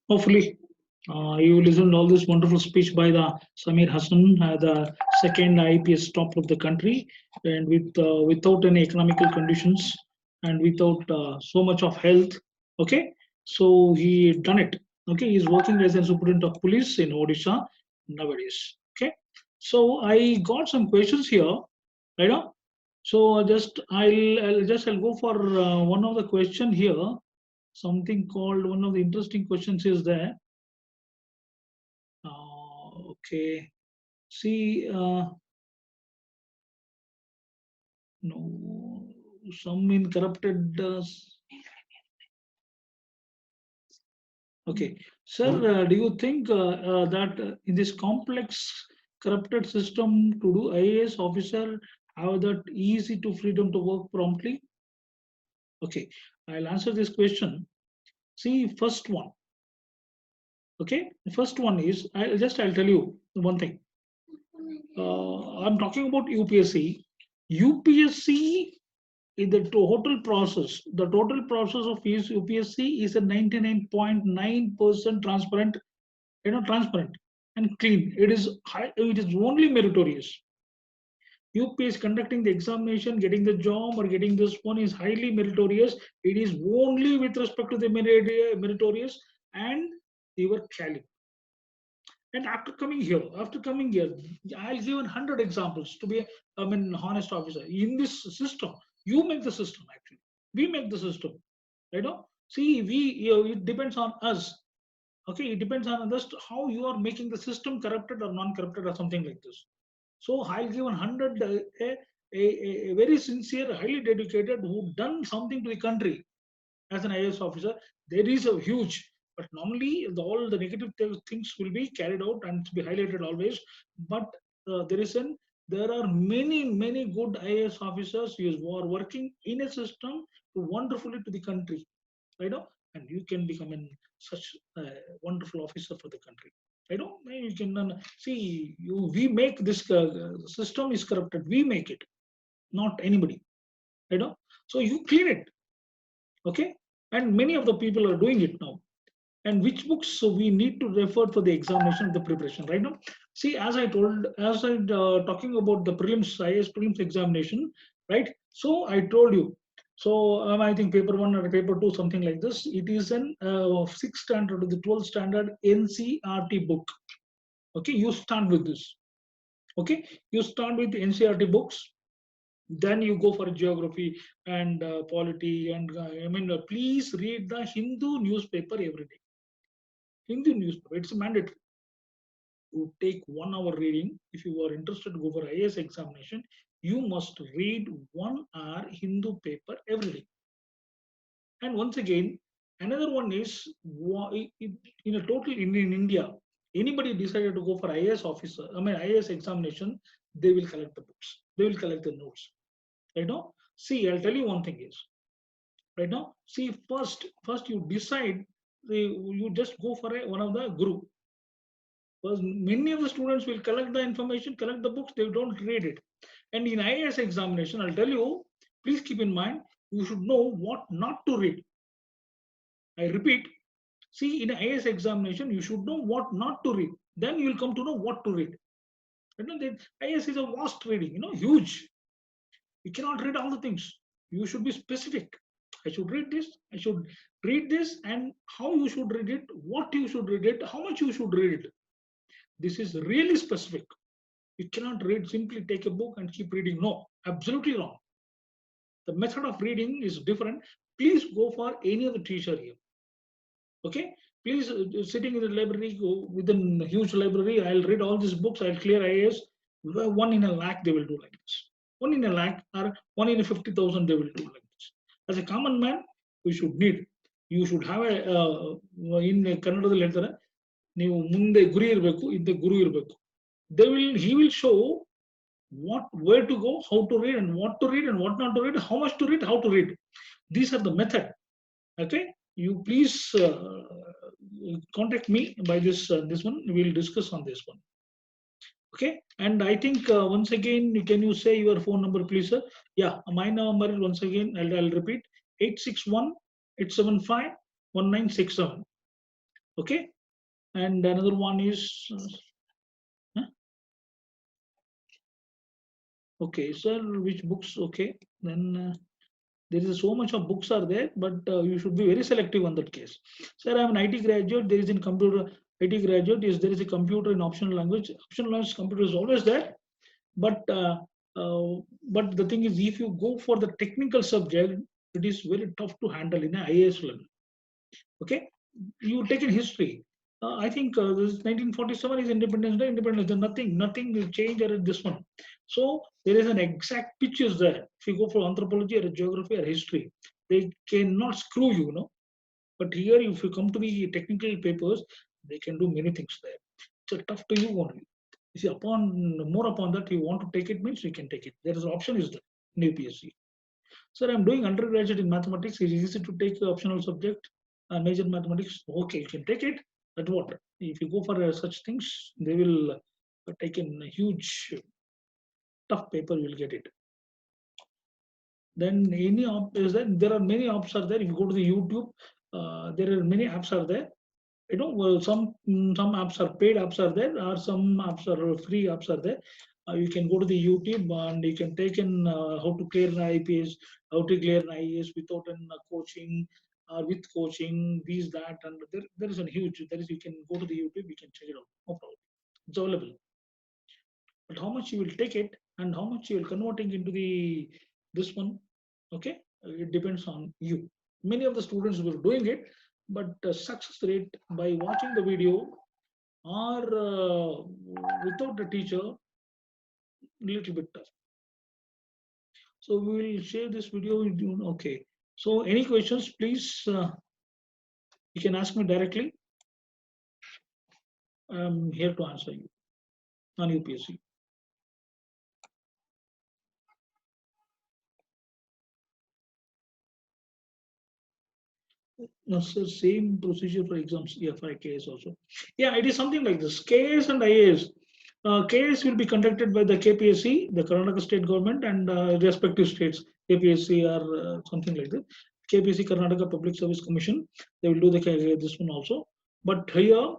Hopefully, you listened all this wonderful speech by the Samir Hassan, the second IPS top of the country, and without any economical conditions and without so much of health. Okay, so he done it. Okay, he's working as a superintendent of police in Odisha nowadays. Okay, so I got some questions here, right? So I'll go for one of the question here. Something called one of the interesting questions is there. Okay, see, no, some in corrupted. Okay, sir, do you think that in this complex corrupted system to do IAS officer have that easy to freedom to work promptly? Okay, I'll answer this question. See, first one. Okay, the first one is I'll tell you one thing. I'm talking about UPSC. UPSC in the total process of UPSC is a 99.9% transparent, transparent and clean. It is high, it is only meritorious. UPSC conducting the examination, getting the job or getting this one is highly meritorious. It is only with respect to the meritorious and your caliber. And after coming here, I'll give 100 examples to be, honest officer. In this system, you make the system actually. We make the system. See, it depends on us. Okay, it depends on us how you are making the system corrupted or non-corrupted or something like this. So I'll give 100 a very sincere, highly dedicated, who done something to the country as an IAS officer, there is a huge. But normally, all the negative things will be carried out and be highlighted always. But there are many good IAS officers who are working in a system wonderfully to the country, you know, and you can become such a wonderful officer for the country. You can see we make this system is corrupted. We make it, not anybody. So you clean it, okay? And many of the people are doing it now. And which books so we need to refer for the examination of the preparation right now? See, as I talking about the prelims, IAS prelims examination, right? So I told you. So I think paper one or paper two, something like this. It is an 6th standard to the 12th standard NCRT book. Okay, you start with this. Okay, you start with the NCRT books. Then you go for geography and polity and please read the Hindu newspaper every day. Hindu newspaper, it's mandatory. You take 1 hour reading. If you are interested to go for IAS examination, you must read 1 hour Hindu paper every day. And once again, another one is in a total in India, anybody decided to go for IAS officer, IAS examination, they will collect the books, they will collect the notes. See, I'll tell you one thing is, see, first you decide, you just go for one of the group. Because many of the students will collect the information, collect the books, they don't read it. And in IAS examination, I'll tell you, please keep in mind, you should know what not to read. I repeat, see, in IAS examination, you should know what not to read. Then you will come to know what to read. IAS is a vast reading, huge. You cannot read all the things. You should be specific. I should read this, I should read this, and how you should read it, what you should read it, how much you should read it. This is really specific. You cannot read, simply take a book and keep reading. No, absolutely wrong. The method of reading is different. Please go for any other teacher here. Okay? Please, sitting in the library, go within a huge library, I'll read all these books, I'll clear IAS. 1 in a lakh, they will do like this. 1 in a lakh or 1 in a 50,000, they will do like this. As a common man, we should need. You should have a, in Kannada ಹೇಳ್ತಾರೆ, ನೀವು ಮುಂದೆ ಗುರಿ ಇರಬೇಕು, ಹಿಂದೆ ಗುರು ಇರಬೇಕು. He will show where to go, how to read, and what to read, and what not to read, how much to read, how to read. These are the method. Okay, you please contact me by this one. We'll discuss on this one. Okay, and I think once again, can you say your phone number, please, sir? Yeah, my number once again, I'll repeat: 861-875-1967. Okay, and another one is. Okay, sir, which books? Okay, then there is so much of books are there, but you should be very selective on that case. Sir, I am an IT graduate. There is in computer IT graduate. Is there is a computer in optional language? Optional language computer is always there, but the thing is, if you go for the technical subject, it is very tough to handle in an IAS level. Okay, you take in history. I think this 1947 is Independence Day. Independence Day, nothing will change at this one. So there is an exact picture there. If you go for anthropology or geography or history, they cannot screw you, But here, if you come to the technical papers, they can do many things there. It's tough to you only. You see, more upon that, you want to take it means you can take it. There is an option is there in UPSC. Sir, I'm doing undergraduate in mathematics. It is easy to take the optional subject, major mathematics. Okay, you can take it. But what? If you go for such things, they will take in a huge, tough paper. You will get it. Then any op is there. There are many apps are there. If you go to the YouTube, there are many apps are there. Some apps are paid apps are there, or some apps are free apps are there. You can go to the YouTube and you can take in how to clear an IPS, how to clear an IAS without an coaching or with coaching, these, that, and there is a huge, you can go to the YouTube, you can check it out, no problem. It's available. But how much you will take it and how much you will converting into this one, okay, it depends on you. Many of the students were doing it, but success rate by watching the video or without the teacher, little bit tough. So we will share this video. Okay. So any questions, please, you can ask me directly. I'm here to answer you on UPSC. No, sir, same procedure for exams, yeah, for KS also. Yeah, it is something like this. KS and IAS. KS will be conducted by the KPSC, the Karnataka state government, and respective states, KPSC or something like that. KPSC, Karnataka Public Service Commission, they will do this one also. But here,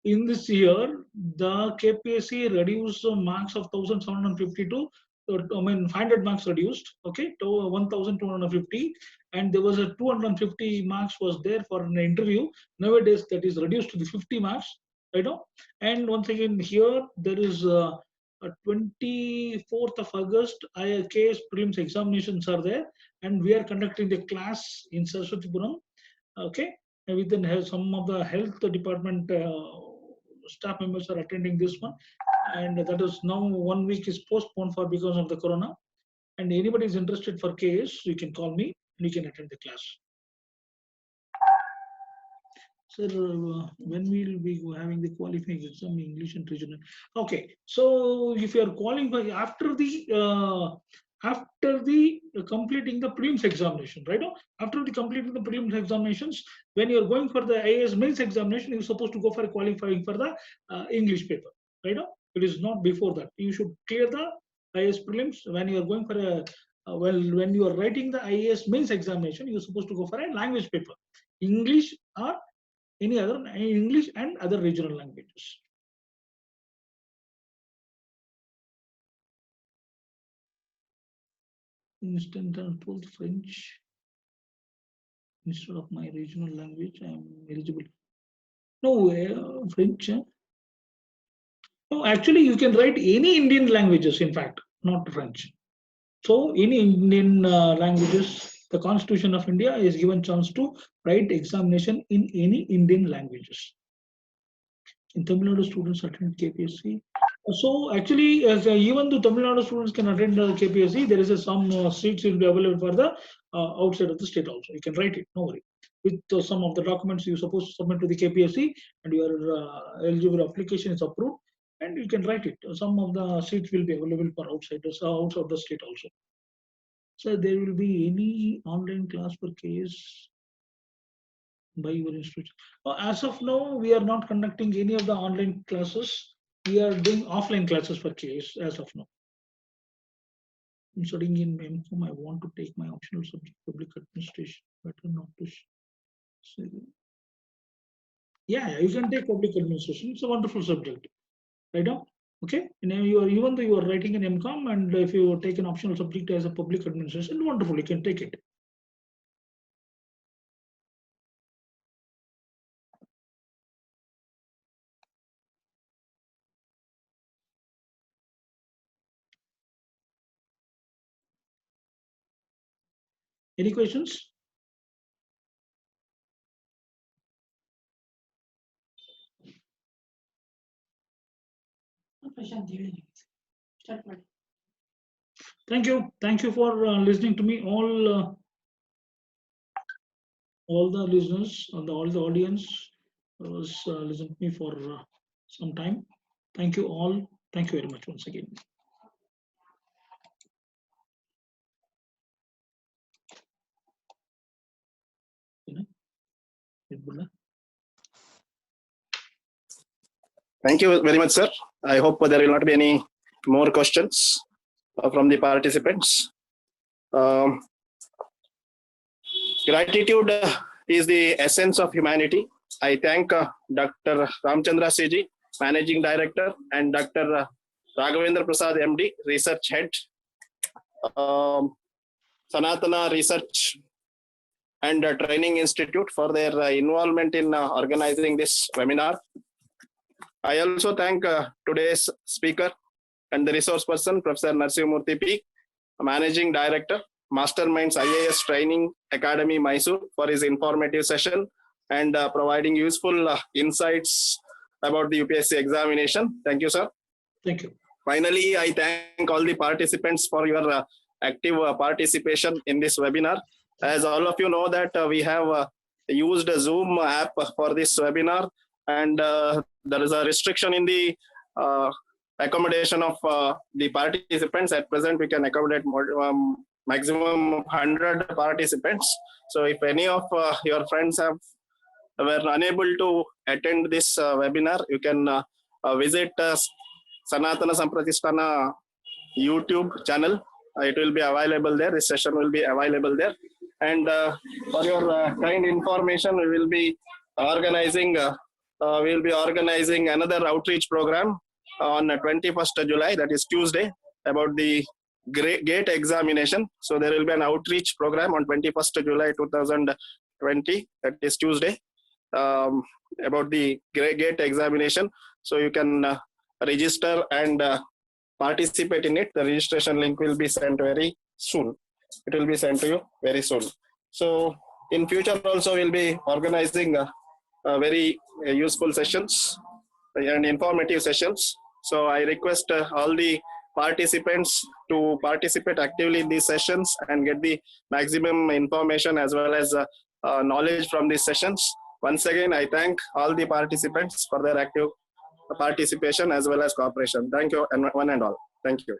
in this year, the KPSC reduced the marks of 1,750 to, 500 marks reduced, okay, to 1,250, and there was a 250 marks was there for an interview. Nowadays, that is reduced to the 50 marks, and once again, here there is a 24th of August, IKS prelims examinations are there, and we are conducting the class in Saraswatipuram. Okay, and within some of the health department staff members are attending this one, and that is now 1 week is postponed for because of the corona. And anybody is interested for KS, you can call me and you can attend the class. Sir, when will be having the qualifying exam English and regional? Okay, so if you are qualifying after the completing the prelims examination, right? After the completing the prelims examinations, when you are going for the IAS mains examination, you're supposed to go for qualifying for the English paper, right? It is not before that. You should clear the IAS prelims when you are going for a when you are writing the IAS mains examination, you're supposed to go for a language paper, English or any other English and other regional languages. Instant and 12th French instead of my regional language, I am eligible. No, French. No, actually, you can write any Indian languages. In fact, not French. So, any Indian languages, the Constitution of India is given chance to write examination in any Indian languages. In Tamil Nadu, students attend KPSC. So actually, as even though Tamil Nadu students can attend KPSC, there is some seats will be available for the outside of the state also. You can write it, no worry. With some of the documents you supposed to submit to the KPSC, and your eligible application is approved, and you can write it. Some of the seats will be available for outsiders, outside the state also. So there will be any online class for KS by your institution. As of now, we are not conducting any of the online classes. We are doing offline classes for KS as of now. I'm studying in MCOM. I want to take my optional subject, public administration. Better not to say. Yeah, you can take public administration. It's a wonderful subject, right? Okay, even though you are writing in MCOM, and if you take an optional subject as a public administration, wonderful, you can take it. Any questions? Thank you. Thank you for listening to me. All the listeners, all the audience was listening to me for some time. Thank you all. Thank you very much once again. Thank you very much, sir. I hope there will not be any more questions from the participants. Gratitude is the essence of humanity. I thank Dr. Ramachandra Siji, Managing Director, and Dr. Raghavendra Prasad, MD, Research Head, Sanathana Research and Training Institute for their involvement in organizing this webinar. I also thank today's speaker and the resource person, Professor Narashimha Murthy P, Managing Director, Masterminds IAS Training Academy, Mysuru, for his informative session and providing useful insights about the UPSC examination. Thank you, sir. Thank you. Finally, I thank all the participants for your active participation in this webinar. As all of you know that we have used a Zoom app for this webinar, and there is a restriction in the accommodation of the participants. At present, we can accommodate maximum 100 participants. So if any of your friends were unable to attend this webinar, you can visit Sanathana SAMPRATHISHTANA YouTube channel. It will be available there. This session will be available there. And for your kind information, we will be organizing another outreach program on 21st July, that is Tuesday, about the GATE examination. So there will be an outreach program on 21st July 2020, that is Tuesday, about the GATE examination. So you can register and participate in it. The registration link will be sent very soon. It will be sent to you very soon. So in future also we'll be organizing very useful sessions and informative sessions. So I request all the participants to participate actively in these sessions and get the maximum information as well as knowledge from these sessions. Once again, I thank all the participants for their active participation as well as cooperation. Thank you, and one and all. Thank you.